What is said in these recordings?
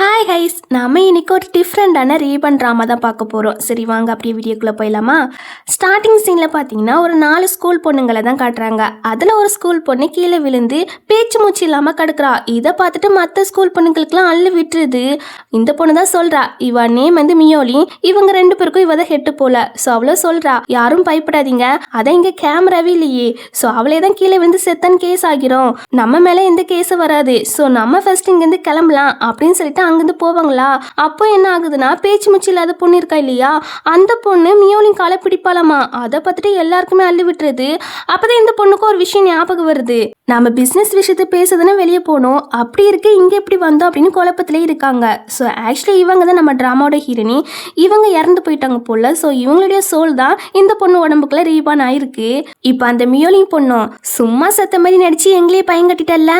Hi highs, நம்ம இன்னைக்கு ஒரு டிஃப்ரெண்டான ரீபன் ட்ராமா தான் பார்க்க போகிறோம். சரி வாங்க அப்படியே வீடியோக்குள்ளே போயிடலாமா? ஸ்டார்டிங் சீனில் பார்த்தீங்கன்னா ஒரு 4 ஸ்கூல் பொண்ணுங்களை தான் காட்டுறாங்க. அதில் ஒரு ஸ்கூல் பொண்ணு கீழே விழுந்து பேச்சு மூச்சு இல்லாமல் கிடக்குறா. இதை பார்த்துட்டு மற்ற ஸ்கூல் பொண்ணுங்களுக்குலாம் அள்ளு விட்டுருது. இந்த பொண்ணு தான் சொல்கிறா, இவ நேம் வந்து மியோலி, இவங்க 2 பேருக்கும் இவ தான் ஹெட்டு போல. ஸோ அவ்வளோ சொல்கிறா, யாரும் பயப்படாதீங்க, அதான் இங்கே கேமராவே இல்லையே, ஸோ அவளே தான் கீழே விழுந்து செத்தன் கேஸ் ஆகிரும், நம்ம மேலே எந்த கேஸும் வராது, ஸோ நம்ம ஃபர்ஸ்ட் இங்கேருந்து கிளம்பலாம் அப்படின்னு சொல்லிட்டு அங்கிருந்து போவாங்களா. அப்போ என்ன ஆகுதுன்னா, பேச்சு மூச்சு இல்லாத பொண்ணு இருக்கா இல்லையா, அந்த பொண்ணு மியோலின் காலை பிடிப்பாலாமா. அதை பார்த்துட்டு எல்லாருக்குமே அள்ளி விட்டுருது. அப்பதான் இந்த பொண்ணுக்கு ஒரு விஷயம் ஞாபகம் வருது, நம்ம பிஸ்னஸ் விஷயத்தை பேசுறதுன்னா வெளியே போகணும், அப்படி இருக்கு இங்கே எப்படி வந்தோம் அப்படின்னு குழப்பத்திலே இருக்காங்க. ஸோ ஆக்சுவலி இவங்க தான் நம்ம ட்ராமாவோட ஹீரோனி. இவங்க இறந்து போயிட்டாங்க போல. ஸோ இவங்களுடைய சோல் தான் இந்த பொண்ணு உடம்புக்குள்ள ரீபான் ஆயிருக்கு. இப்போ அந்த மியோலின் பொண்ணும் சும்மா சத்த மாதிரி நடிச்சு எங்களே பயங்கட்டிட்டல்ல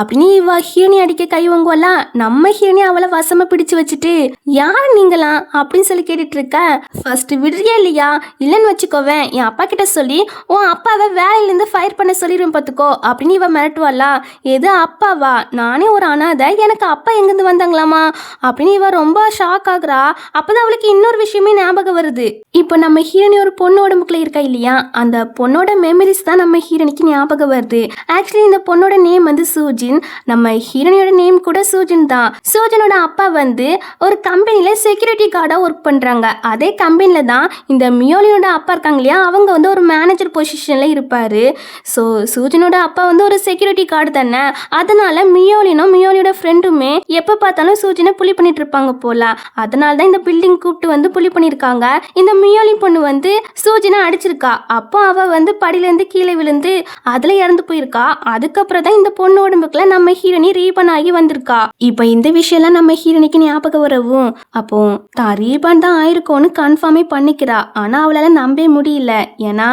அப்படின்னு இவ ஹீரோனி அடிக்க கை வாங்குவல. நம்ம ஹீரோனி அவளை வசமா பிடிச்சு வச்சுட்டு, யார் நீங்களாம் அப்படின்னு சொல்லி கேட்டுட்டு இருக்க. ஃபர்ஸ்ட் விடுறியா இல்லையா, இல்லைன்னு வச்சுக்கோவேன் என் அப்பா கிட்ட சொல்லி உன் அப்பாவை வேலையிலேருந்து ஃபயர் பண்ண சொல்லிடுவேன் பார்த்துக்கோ அப்படின்னு இவ மிரட்டுவாளா. எது அப்பாவா, நானே ஒரு அனாதை, எனக்கு அப்பா எங்கேருந்து வந்தாங்களாமா அப்படின்னு இவ ரொம்ப ஷாக் ஆகுறா. அப்பதான் அவளுக்கு இன்னொரு விஷயமே ஞாபகம் வருது. இப்போ நம்ம ஹீரோனி ஒரு பொண்ணு உடம்புக்குள்ள இருக்கா இல்லையா, அந்த பொண்ணோட மெமரிஸ் தான் நம்ம ஹீரோனிக்கு ஞாபகம் வருது. ஆக்சுவலி இந்த பொண்ணோட நேம் வந்து சூஜின், நம்ம ஹீரோனியோட நேம் கூட சூஜின் தான். சூஜனோட அப்பா வந்து ஒரு கம்பெனில செக்யூரிட்டி கார்டா ஒர்க் பண்றாங்க. அதே கம்பெனில தான் இந்த மியோலினோட அப்பா இருக்காங்க இல்லையா, அவங்க வந்து ஒரு மேனேஜர் பொசிஷன்ல இருப்பாரு. ஸோ சூஜனோட அப்பா வந்து ஒரு செக்யூரிட்டி கார்டு தானே, அதனால மியோலினும் மியோலியோட ஃப்ரெண்டுமே எப்போ பார்த்தாலும் சூஜனை புலி பண்ணிட்டு இருப்பாங்க போல. அதனால தான் இந்த பில்டிங் கூப்பிட்டு வந்து புலி பண்ணியிருக்காங்க. இந்த மியோலின் பொண்ணு வந்து சூஜனை அடிச்சிருக்கா. அப்போ அவ வந்து படியிலேருந்து கீழே விழுந்து அதுல இறந்து போயிருக்கா. அதுக்கப்புறம் தான் இந்த பொண்ணு உடம்புக்குள்ள நம்ம ஹீரோனி ரீபன் ஆகி வந்திருக்கா. இப்போ இந்த விஷயம்லாம் நம்ம ஹீரோனிக்கு ஞாபகம் வரவும் அப்போ தான் ரீபன் தான் ஆயிருக்கோன்னு கன்ஃபார்மே பண்ணிக்கிறா. ஆனா அவளால நம்பவே முடியல. ஏன்னா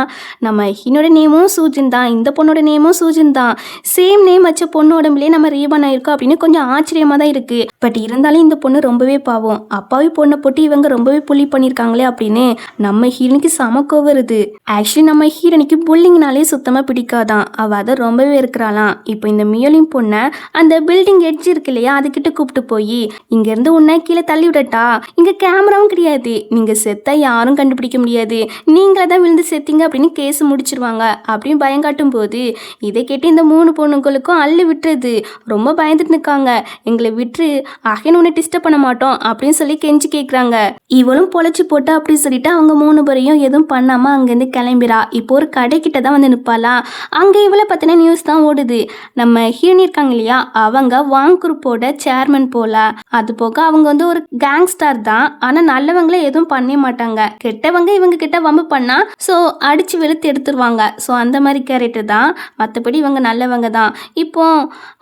நம்ம ஹீரோட நேமும் சூஜின் தான், இந்த பொண்ணோட நேமும் சூஜின் தான், சேம் நேம் வச்ச பொண்ணு உடம்புலேயே நம்ம ரீபன் ஆயிருக்கோம் அப்படின்னு கொஞ்சம் ஆச்சரியமா தான் இருக்கு. பட் இருந்தாலும் இந்த பொண்ணு ரொம்பவே பாவம், அப்பாவி பொண்ணை போட்டு இவங்க ரொம்பவே புலி பண்ணியிருக்காங்களே அப்படின்னு நம்ம ஹீரோனிக்கு சமக்கோ வருது. ஆக்சுவலி நம்ம ஹீரோனிக்கு புல்லிங்னாலே சுத்தமா பிடிக்காதான், அவ அதை ரொம்பவே இருக்கிறாளாம். இப்போ இந்த மியோலின் பொண்ணை அந்த பில்டிங் எட்ஜ் இருக்கு இல்லையா, அதுக்கிட்ட கூப்பிட்டு போய் இங்க இருந்து உன்னை கீழே தள்ளி விடட்டா, இங்க கேமராவும் கிடையாது, நீங்க செத்தா யாரும் கண்டுபிடிக்க முடியாது, நீங்களே தான் விழுந்து செத்தீங்க அப்படின்னு கேஸ் முடிச்சிருவாங்க அப்படின்னு பயங்காட்டும் போது இதை கேட்டு இந்த 3 பொண்ணுங்களுக்கும் அள்ளி விட்டுருது. ரொம்ப பயந்துட்டு நிற்காங்க. எங்களை விட்டுரு, அகைன் உன்னை டிஸ்டர்ப் பண்ண மாட்டோம் அப்படின்னு சொல்லி கெஞ்சி கேட்குறாங்க. இவளும் பொழைச்சி போட்டா அப்படின்னு சொல்லிட்டு அவங்க 3 பேரையும் எதுவும் பண்ணாம அங்கேருந்து கிளம்பிடா. இப்போ ஒரு கடைக்கிட்ட தான் வந்து நிற்பாளா. அங்கே இவளை பற்றின நியூஸ் தான் ஓடுது. நம்ம ஹீரோனி இருக்காங்க இல்லையா, அவங்க வாங் குரூப்போட சேர்மன் போல. அது போக அவங்க வந்து ஒரு கேங்ஸ்டர் தான், ஆனால் நல்லவங்களே எதுவும் பண்ண மாட்டாங்க, கெட்டவங்க இவங்க கிட்ட வம்பு பண்ணா ஸோ அடிச்சு வெளுத்து எடுத்துருவாங்க. ஸோ அந்த மாதிரி கேரக்டர் தான், மற்றபடி இவங்க நல்லவங்க தான். இப்போ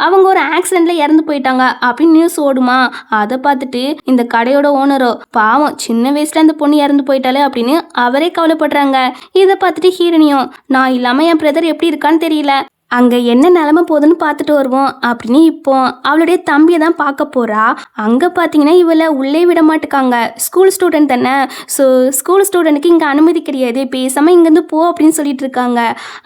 அவங்க ஒரு ஆக்சிடென்ட்ல இறந்து போயிட்டாங்க அப்படின்னு நியூஸ் ஓடுமா. அதை பார்த்துட்டு இந்த கடையோட ஓனரோ பாவம் சின்ன வயசுல அந்த பொண்ணு இறந்து போயிட்டாலே அப்படின்னு அவரே கவலைப்படுறாங்க. இதை பார்த்துட்டு ஹீரோனியும் நான் இல்லாம என் பிரதர் எப்படி இருக்கான்னு தெரியல, அங்கே என்ன நிலமை போகுதுன்னு பார்த்துட்டு வருவோம் அப்படின்னு இப்போ அவளுடைய தம்பியை தான் பார்க்க போகிறா. அங்கே பார்த்தீங்கன்னா இவளை உள்ளே விட மாட்டுக்காங்க, ஸ்கூல் ஸ்டூடெண்ட் தானே, ஸோ ஸ்கூல் ஸ்டூடெண்ட்டுக்கு இங்கே அனுமதி கிடையாது, பேசாமல் இங்கேருந்து போ அப்படின்னு சொல்லிட்டு இருக்காங்க.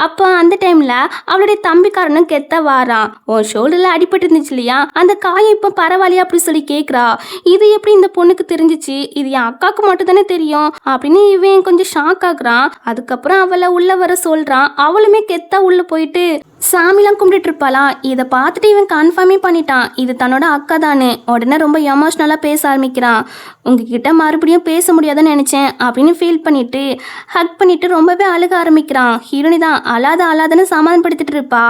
அப்போ அந்த டைமில் அவளுடைய தம்பிக்காரனும் கெத்த வாரான். உன் ஷோல்டரில் அடிபட்டு இருந்துச்சு இல்லையா, அந்த காயம் இப்போ பரவாயில்லையா அப்படி சொல்லி கேட்குறா. இது எப்படி இந்த பொண்ணுக்கு தெரிஞ்சிச்சு, இது என் அக்காவுக்கு மட்டும் தானே தெரியும் அப்படின்னு இவன் கொஞ்சம் ஷாக் ஆகுறான். அதுக்கப்புறம் அவளை உள்ள வர சொல்கிறான். அவளுமே கெத்தா உள்ள போயிட்டு சாமிலாம் கும்பிட்டு இருப்பாளாம். இதை பார்த்துட்டு இவன் கன்ஃபார்மே பண்ணிட்டான், இது தன்னோட அக்கா தானே. உடனே ரொம்ப எமோஷ்னலாக பேச ஆரம்பிக்கிறான். உங்ககிட்ட மறுபடியும் பேச முடியாதுன்னு நினச்சேன் அப்படின்னு ஃபீல் பண்ணிட்டு ஹக் பண்ணிட்டு ரொம்பவே அழுக ஆரம்பிக்கிறான். ஹீரோனி தான் அழாதன்னு சமாதானப்படுத்திட்டு இருப்பா.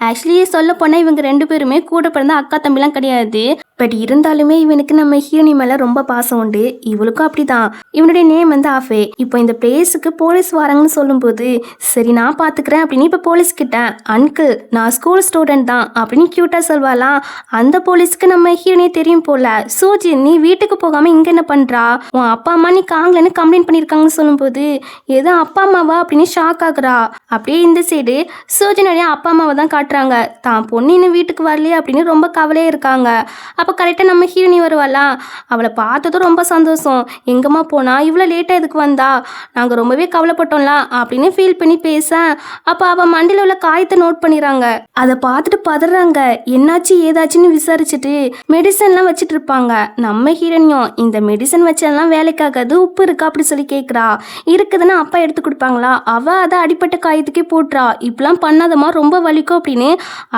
ஆக்சுவலி சொல்ல போனால் இவங்க 2 பேருமே கூட பிறந்த அக்கா தம்பிலாம் கிடையாது. பட் இருந்தாலுமே இவனுக்கு நம்ம ஹீரோனி மேலே ரொம்ப பாசம் உண்டு, இவளுக்கும் அப்படிதான். இவனுடைய நேம் வந்து ஆஃபே. இப்போ இந்த பிளேஸுக்கு போலீஸ் வராங்கன்னு சொல்லும்போது சரி நான் பார்த்துக்கிறேன் அப்படின்னு இப்போ போலீஸ் கிட்ட அங்கிள் நான் ஸ்கூல் ஸ்டூடெண்ட் தான் அப்படின்னு க்யூட்டாக சொல்வாலாம். அந்த போலீஸ்க்கு நம்ம ஹீரோனியே தெரியும் போல. சூஜி நீ வீட்டுக்கு போகாமல் இங்கே என்ன பண்ணுறா, உன் அப்பா அம்மா நீ காங்கலன்னு கம்ப்ளைண்ட் பண்ணியிருக்காங்கன்னு சொல்லும்போது ஏதோ அப்பா அம்மாவா அப்படின்னு ஷாக் ஆகுறா. அப்படியே இந்த சைடு சூஜினுடைய அப்பா அம்மாவை தான் காட்டுறாங்க. தான் பொண்ணு இன்னும் வீட்டுக்கு வரலையே அப்படின்னு ரொம்ப கவலையே இருக்காங்க. அப்போ அப்போ கரெக்டாக நம்ம ஹீரோனி வருவாளா, அவளை பார்த்ததும் ரொம்ப சந்தோஷம். எங்கம்மா போனா, இவ்வளோ லேட்டாக எதுக்கு வந்தா, நாங்கள் ரொம்பவே கவலைப்பட்டோம்ல அப்படின்னு ஃபீல் பண்ணி பேச, அப்போ அவள் மண்டியில் உள்ள காயத்தை நோட் பண்ணிடுறாங்க. அதை பார்த்துட்டு பதறாங்க. என்னாச்சு ஏதாச்சுன்னு விசாரிச்சுட்டு மெடிசன்லாம் வச்சுட்டு இருப்பாங்க. நம்ம ஹீரோனியும் இந்த மெடிசன் வச்செல்லாம் வேலைக்காகாது, உப்பு இருக்கா அப்படி சொல்லி கேட்குறா. இருக்குதுன்னா அப்பா எடுத்து கொடுப்பாங்களா, அவள் அதை அடிப்பட்ட காயத்துக்கே போட்டுறா. இப்படிலாம் பண்ணாதம்மா ரொம்ப வலிக்கும் அப்படின்னு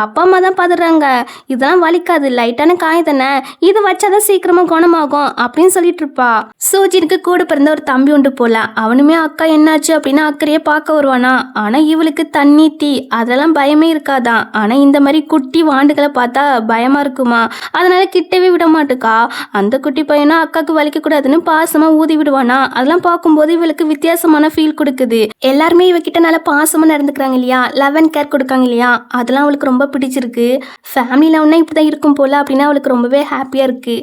அப்பா அம்மா தான் பதறாங்க. இதெல்லாம் வலிக்காது, லைட்டான காயம் தானே, இது வச்சாதான் சீக்கிரமா குணமாகும் அப்படின்னு சொல்லிட்டு இருப்பா. சூஜினுக்கு கூட பிறந்த ஒரு தம்பி உண்டு போல. அவனுமே அக்கா என்னாச்சு அப்படின்னு அக்கறையே பார்க்க வருவானா. ஆனா இவளுக்கு தண்ணி தீ அதெல்லாம் பயமே இருக்காதான். ஆனா இந்த மாதிரி குட்டி வாண்டுகளை பார்த்தா பயமா இருக்குமா, அதனால கிட்டவே விட மாட்டுக்கா. அந்த குட்டி பையனா அக்காவுக்கு வலிக்க கூடாதுன்னு பாசமா ஊதி விடுவானா. அதெல்லாம் பார்க்கும்போது இவளுக்கு வித்தியாசமான ஃபீல் கொடுக்குது. எல்லாருமே இவகிட்ட நல்லா பாசமா நடந்துக்கிறாங்க இல்லையா, லவ் அண்ட் கேர் கொடுக்காங்க இல்லையா, அதெல்லாம் அவளுக்கு ரொம்ப பிடிச்சிருக்கு. ஃபேமிலி லவ்னா இப்படிதான் இருக்கும் போல அப்படின்னு அவளுக்கு ரொம்பவே ஹாப்பியா இருக்கு.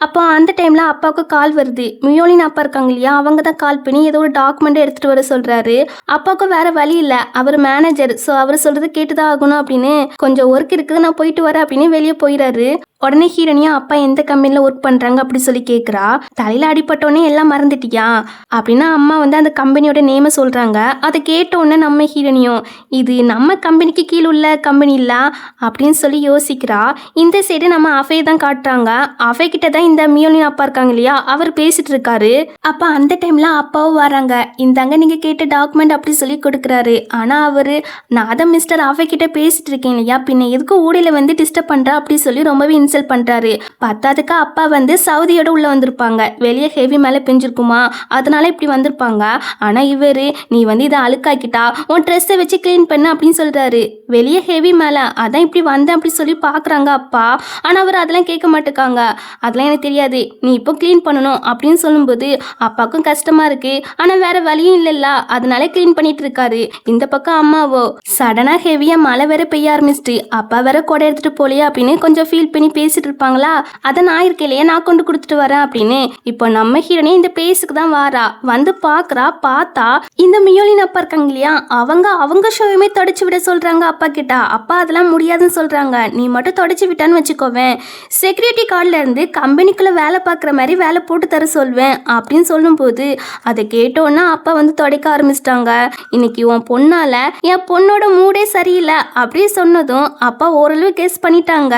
அப்போ அந்த டைம்ல அப்பாவுக்கு கால் வருது. மியோலின் அப்பா இருக்காங்க இல்லையா, அவங்க தான் கால் பண்ணி ஏதோ ஒரு டாக்குமெண்ட் எடுத்துட்டு வர சொல்றாரு. அப்பாவுக்கு வேற வழி இல்லை, அவர் மேனேஜர், ஸோ அவர் சொல்றது கேட்டுதான் ஆகணும் அப்படின்னு கொஞ்சம் ஒர்க் இருக்குது நான் போயிட்டு வரேன் அப்படின்னு வெளியே போயிடாரு. உடனே ஹீரோனியா அப்பா எந்த கம்பெனியில் ஒர்க் பண்ணுறாங்க அப்படி சொல்லி கேட்குறா. தலையில் அடிப்பட்டோன்னே எல்லாம் மறந்துட்டியா அப்படின்னா அம்மா அந்த கம்பெனியோட நேமை சொல்கிறாங்க. அதை கேட்டோன்னே நம்ம ஹீரோனியும் இது நம்ம கம்பெனிக்கு கீழே உள்ள கம்பெனி இல்லை அப்படின்னு சொல்லி யோசிக்கிறா. இந்த சைடு நம்ம அஃபே தான் காட்டுறாங்க. அஃபே கிட்ட தான் இந்த மியோலின் அப்பா இருக்காங்க இல்லையா, அவர் பேசிட்டு இருக்காரு. அப்போ அந்த டைமில் அப்பாவும் வராங்க. இந்தாங்க நீங்கள் கேட்ட டாக்குமெண்ட் அப்படி சொல்லி கொடுக்குறாரு. ஆனால் அவர் நான் தான் மிஸ்டர் அஃபே கிட்ட பேசிட்டு இருக்கேன் இல்லையா, பின்ன எதுக்கு ஊடையில் டிஸ்டர்ப் பண்ணுறா அப்படி சொல்லி ரொம்பவே இன்சல்ட் பண்றாரு. பத்தாதுக்கு அப்பா சவுதியோட உள்ள வந்திருப்பாங்க. வெளியே ஹெவி மேல பெஞ்சிருக்குமா, அதனால இப்படி வந்திருப்பாங்க. ஆனா இவரு நீ இதை அழுக்காக்கிட்டா உன் ட்ரெஸ்ஸை வச்சு கிளீன் பண்ண அப்படின்னு சொல்றாரு. வெளியே ஹெவி மேல அதான் இப்படி வந்தேன் அப்படி சொல்லி பாக்குறாங்க அப்பா. ஆனா அவர் அதெல்லாம் கேட்க மாட்டேக்காங்க. அதெல்லாம் எனக்கு தெரியாது, நீ இப்போ கிளீன் பண்ணணும் அப்படின்னு சொல்லும்போது அப்பாவுக்கும் கஷ்டமா இருக்கு. ஆனா வேற வழியும் இல்லைல்ல, அதனால கிளீன் பண்ணிட்டு இருக்காரு. இந்த பக்கம் அம்மாவோ சடனா ஹெவியா மழை வேற பெய்ய ஆரம்பிச்சிட்டு அப்பா வேற கொடை எடுத்துட்டு போலியா அப்படின்னு கொஞ்சம் ஃபீல் பண்ணி பேசிட்டு இருப்பாங்களா. அதை நான் இருக்கலையே, நான் கொண்டு கொடுத்துட்டு வரேன் அப்படின்னு இப்போ நம்ம ஹீரோனே இந்த பிளேஸுக்கு தான் வாரா. பாக்குறா. பார்த்தா இந்த மியோலின் அப்பா இருக்காங்க இல்லையா, அவங்க ஷோவுமே தொடச்சு விட சொல்றாங்க அப்பா கிட்ட. அப்பா அதெல்லாம் முடியாதுன்னு சொல்றாங்க. நீ மட்டும் தொடச்சு விட்டான்னு வச்சுக்கோவேன், செக்யூரிட்டி கார்டுல இருந்து கம்பெனிக்குள்ள வேலை பார்க்குற மாதிரி வேலை போட்டு தர சொல்வேன் அப்படின்னு சொல்லும் போது அதை கேட்டோன்னா அப்பா தொடக்க ஆரம்பிச்சிட்டாங்க. இன்னைக்கு உன் பொண்ணால என் பொண்ணோட மூடே சரியில்லை அப்படி சொன்னதும் அப்பா ஓரளவு கெஸ் பண்ணிட்டாங்க.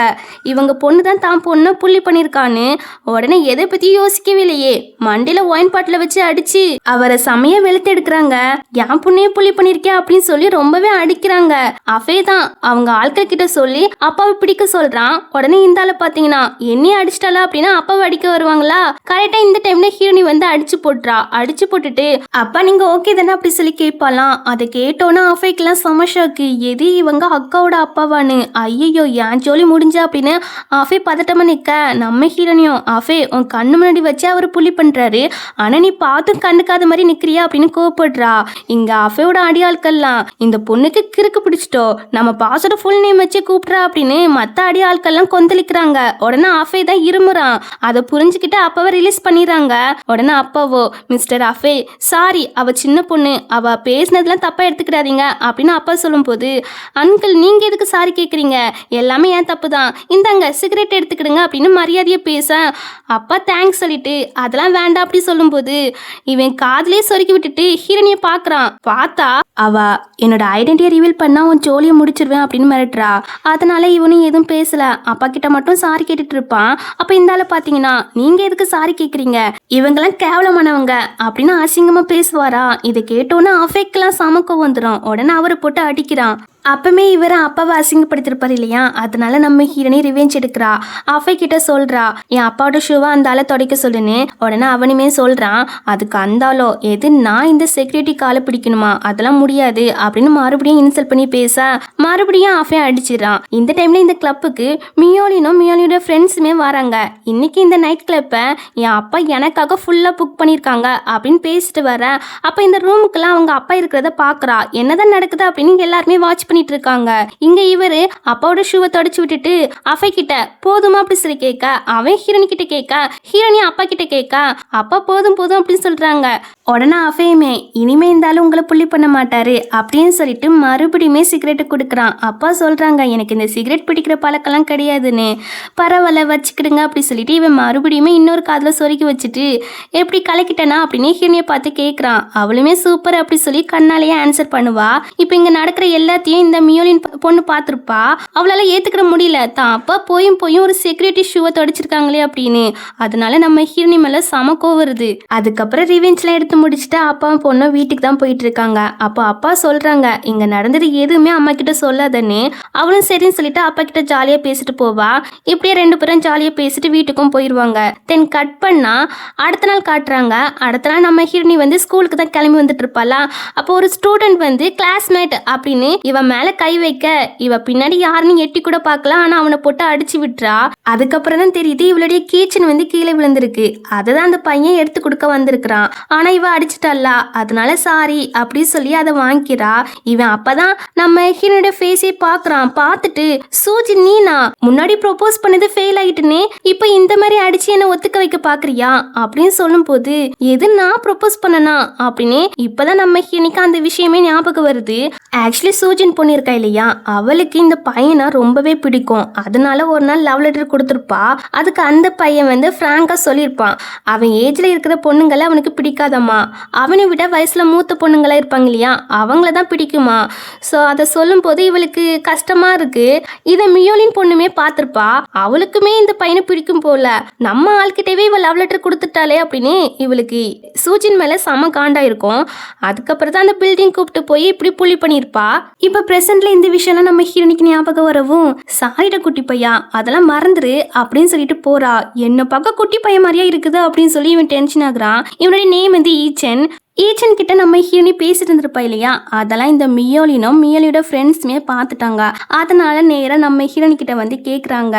இவங்க பொண்ணு தான் பொண்ணை புள்ளி பண்ணியிருக்கான்னு. உடனே எதை பத்தி யோசிக்கவே இல்லையே, மண்டியில ஒயின் பாட்டில வச்சு அடிச்சு அவரை செமையா வெளுத்து எடுக்கிறாங்க. என் பொண்ணையே புள்ளி பண்ணிருக்கேன் அப்படின்னு சொல்லி ரொம்பவே அடிக்கிறாங்க. அஃபே தான் அவங்க ஆட்கள் கிட்ட சொல்லி அப்பாவை பிடிக்க சொல்றான். உடனே இந்த ஆளை பாத்தீங்கன்னா என்னையே அடிச்சிட்டாலா அப்படின்னா அப்பாவை அடிக்க வருவாங்களா. கரெக்டா இந்த டைம்ல ஹீரோனி அடிச்சு போட்டுறா. அடிச்சு போட்டுட்டு அப்பா நீங்க ஓகே தானே அப்படி சொல்லி கேட்பாலாம். அதை கேட்டோன்னா அஃபேக்கெல்லாம் சமஷாக்கு, எது இவங்க அக்காவோட அப்பாவான்னு. ஐயோ என் ஜோலி முடிஞ்சா அப்படின்னு அஃபே பதட்டமா நிக்க நம்ம ஹீரோனியும் அஃபே உன் கண்ணு முன்னாடி வச்சு அவர் புள்ளி பண்றாரு, ஆனா நீ பார்த்தும் கண்டுக்காத மாதிரி நிக்கிறியா அப்படின்னு கோவப்படுறா. இங்க அஃபேவோட அடியாட்கள்லாம் இந்த பொண்ணுக்கு கிறுக்கு பிடிச்சிட்டோ, நம்ம பாஸோட ஃபுல் நேம் வச்சு கூப்பிட்றா அப்படின்னு மற்ற அடியாட்கள்லாம் கொந்தளிக்கிறாங்க. உடனே அஃபே தான் இருமுறான். அதை புரிஞ்சுக்கிட்டு அப்பாவை ரிலீஸ் பண்ணிடுறாங்க. உடனே அப்பாவோ மிஸ்டர் அஃபே சாரி, அவ சின்ன பொண்ணு, அவ பேசினதுலாம் தப்பா எடுத்துக்கிடாதீங்க அப்படின்னு அப்பா சொல்லும் போது அங்கிள் நீங்க எதுக்கு சாரி கேட்குறீங்க, எல்லாமே ஏன் தப்பு தான், இந்தாங்க சிகரெட் எடுத்துக்கிடுங்க அப்படின்னு மரியாதையை பேச அப்பா தேங்க்ஸ் சொல்லிட்டு அதெல்லாம் வேண்டாம் அப்படி சொல்லும்போது இவன் காதலே சொருக்கி விட்டுட்டு ஹீரோனியை பார்க்குறான். பார்த்தா அவ என்னோட ஐடென்டிட்டியை ரிவீல் பண்ணா உன் ஜோலியை முடிச்சிருவேன் அப்படின்னு மிரட்டுறா. அதனால இவனும் எதுவும் பேசல, அப்பா கிட்ட மட்டும் சாரி கேட்டுட்டு இருப்பான். அப்ப இந்த பாத்தீங்கன்னா நீங்க எதுக்கு சாரி கேக்குறீங்க, இவங்கெல்லாம் கேவலமானவங்க அப்படின்னு அசிங்கமா பேசுவாரா. இதை கேட்டோன்னா அஃபேக்கெல்லாம் சமக்கம் வந்துடும். உடனே அவரை போட்டு அடிக்கிறான். அப்பவுமே இவரை அப்பாவை அசிங்கப்படுத்திருப்பார் இல்லையா, அதனால நம்ம ஹீரோனி ரிவெஞ்ச் எடுக்கிறா. அஃபை கிட்ட சொல்றா என் அப்பாவோட ஷூவை அந்த ஆளை துடைக்க சொல்லுன்னு. உடனே அவனுமே சொல்றான் அதுக்கு அந்த ஆளோ எது நான் இந்த செக்யூரிட்டி காலை பிடிக்கணுமா, அதெல்லாம் முடியாது அப்படின்னு மறுபடியும் இன்சல்ட் பண்ணி பேச மறுபடியும் அஃபை அடிச்சிடறான். இந்த டைம்ல இந்த கிளப்புக்கு மியோலியோட ஃப்ரெண்ட்ஸுமே வராங்க. இன்னைக்கு இந்த நைட் கிளப்பை என் அப்பா எனக்காக ஃபுல்லா புக் பண்ணியிருக்காங்க அப்படின்னு பேசிட்டு வர அப்ப இந்த ரூமுக்குலாம் அவங்க அப்பா இருக்கிறத பாக்குறா. என்னதான் நடக்குது அப்படின்னு எல்லாருமே வாட்ச் பண்ணிட்டு இருக்காங்க. இங்க இவரு அப்பாவோட ஷூவை தொடச்சு விட்டுட்டு அஃபை கிட்ட போதுமா அப்படி சொல்லி கேட்க, அவன் ஹீரோனி கிட்ட கேட்க, ஹீரோனி அப்பா கிட்ட கேட்க, அப்பா போதும் போதும் அப்படின்னு சொல்றாங்க. உடனே அஃபையுமே இனிமே இருந்தாலும் உங்களை புள்ளி பண்ண மாட்டாரு அப்படின்னு சொல்லிட்டு மறுபடியுமே சிகரெட்டு கொடுக்குறான். அப்பா சொல்றாங்க எனக்கு இந்த சிகரெட் பிடிக்கிற பழக்கெல்லாம் கிடையாதுன்னு. பரவாயில்ல வச்சுக்கிடுங்க அப்படி சொல்லிட்டு இவன் மறுபடியுமே இன்னொரு காதில் சொருக்கி வச்சுட்டு எப்படி கலக்கிட்டனா அப்படின்னு ஹீரோனியை பார்த்து கேட்குறான். அவளுமே சூப்பர் அப்படி சொல்லி கண்ணாலேயே ஆன்சர் பண்ணுவா. இப்போ இங்கே நடக்கிற எல்லாத்தையும் இந்த மியோலின் பொண்ணு பார்த்துருப்பா. அவளால் ஏற்றுக்கிற முடியல தான் அப்பா போயும் ஒரு செக்யூரிட்டி ஷூவை தொடச்சிருக்காங்களே அப்படின்னு. அதனால நம்ம ஹீரோனி மேலே செம கோவம் வருது. அதுக்கப்புறம் ரிவெஞ்ச்லாம் எடுத்து முடிச்சுட்டு அப்பாவும் பொண்ணும் வீட்டுக்கு தான் போயிட்டு இருக்காங்க. அப்போ அப்பா சொல்றாங்க இங்க நடந்தது எதுவுமே அம்மா கிட்ட சொல்லாதன்னு. அவளும் சரின்னு சொல்லிட்டு அப்பா கிட்ட ஜாலியா பேசிட்டு போவா. இப்படியே ரெண்டு பேரும் ஜாலியா பேசிட்டு வீட்டுக்கும் போயிடுவாங்க. தென் கட் பண்ணா அடுத்த நாள் காட்டுறாங்க. அடுத்த நாள் நம்ம ஹீரோனி வந்து ஸ்கூலுக்கு தான் கிளம்பி வந்துட்டு இருப்பாளா. அப்போ ஒரு ஸ்டூடெண்ட் வந்து கிளாஸ்மேட் அப்படின்னு இவன் மேல கை வைக்க இவ பின்னாடி யாருன்னு எட்டி கூட பார்க்கலாம். ஆனா அவனை போட்டு அடிச்சு விட்டுறா. அதுக்கப்புறம் தான் தெரியுது இவளுடைய கீச்சன் வந்து கீழே விழுந்திருக்கு. அதுதான் அந்த பையன் எடுத்து கொடுக்க வந்திருக்கிறான். ஆனா இவ அடிச்சிட்டல்ல, அதனால சாரி அப்படி சொல்லி அதை வாங்கிக்கிறா. இவன் அப்பதான் நம்ம ஹீரோட ஃபேஸே பாக்குறான். பார்த்துட்டு சூஜி நீனா முன்னாடி ப்ரொபோஸ் பண்ணது ஃபெயில் ஆயிட்டுனே இப்ப இந்த மாதிரி அடிச்சு என்ன ஒத்துக்க வைக்க பாக்குறியா அப்படின்னு சொல்லும் போது எது நான் ப்ரொபோஸ் பண்ணனா அப்படின்னு இப்பதான் நம்ம ஹீரோனிக்கு அந்த விஷயமே ஞாபகம் வருது. ஆக்சுவலி சூஜின் பொண்ணு இருக்கா இல்லையா, அவளுக்கு இந்த பையனா ரொம்பவே பிடிக்கும். அதனால ஒரு நாள் லவ் லெட்டர் கொடுத்துருப்பா. அதுக்கு அந்த பையன் வந்து ஃப்ராங்கா சொல்லியிருப்பான் அவன் ஏஜ்ல இருக்கிற பொண்ணுங்களை அவனுக்கு பிடிக்காதம்மா, அவனை விட வயசுல மூத்த பொண்ணுங்களா இருப்பாங்க இல்லையா அவங்கள தான் பிடிக்குமா. ஸோ அதை சொல்லும் போது இவளுக்கு கஷ்டமா இருக்கு. இதை மியோலின் பொண்ணுமே பார்த்துருப்பா. அவளுக்குமே இந்த பையனை பிடிக்கும் போல. நம்ம ஆள்கிட்டவே இவள் லவ் லெட்டர் கொடுத்துட்டாலே அப்படின்னு இவளுக்கு சூஜின் மேல செம காண்டா இருக்கும். அதுக்கப்புறம் தான் அந்த பில்டிங் கூப்பிட்டு போய் இப்படி புள்ளி பண்ணியிருப்பா. இப்போ பிரசன்ட்ல இந்த விஷயம்லாம் நம்ம ஹீரோனிக்கு ஞாபகம் வரவும் சாரிட குட்டி பையா அதெல்லாம் மறந்துரு அப்படின்னு சொல்லிட்டு போறா. என்ன பார்க்க குட்டி பையன் மாதிரியா இருக்குது அப்படின்னு சொல்லி இவன் டென்ஷன் ஆகுறான். இவனுடைய நேம் வந்து ஈச்சன் கிட்ட நம்ம ஹீரோனி பேசிட்டு இருந்திருப்பா இல்லையா, அதெல்லாம் இந்த மியோலினும் மியோலியோட ஃப்ரெண்ட்ஸுமே பார்த்துட்டாங்க. அதனால நேராக நம்ம ஹீரோனி கிட்ட வந்து கேட்குறாங்க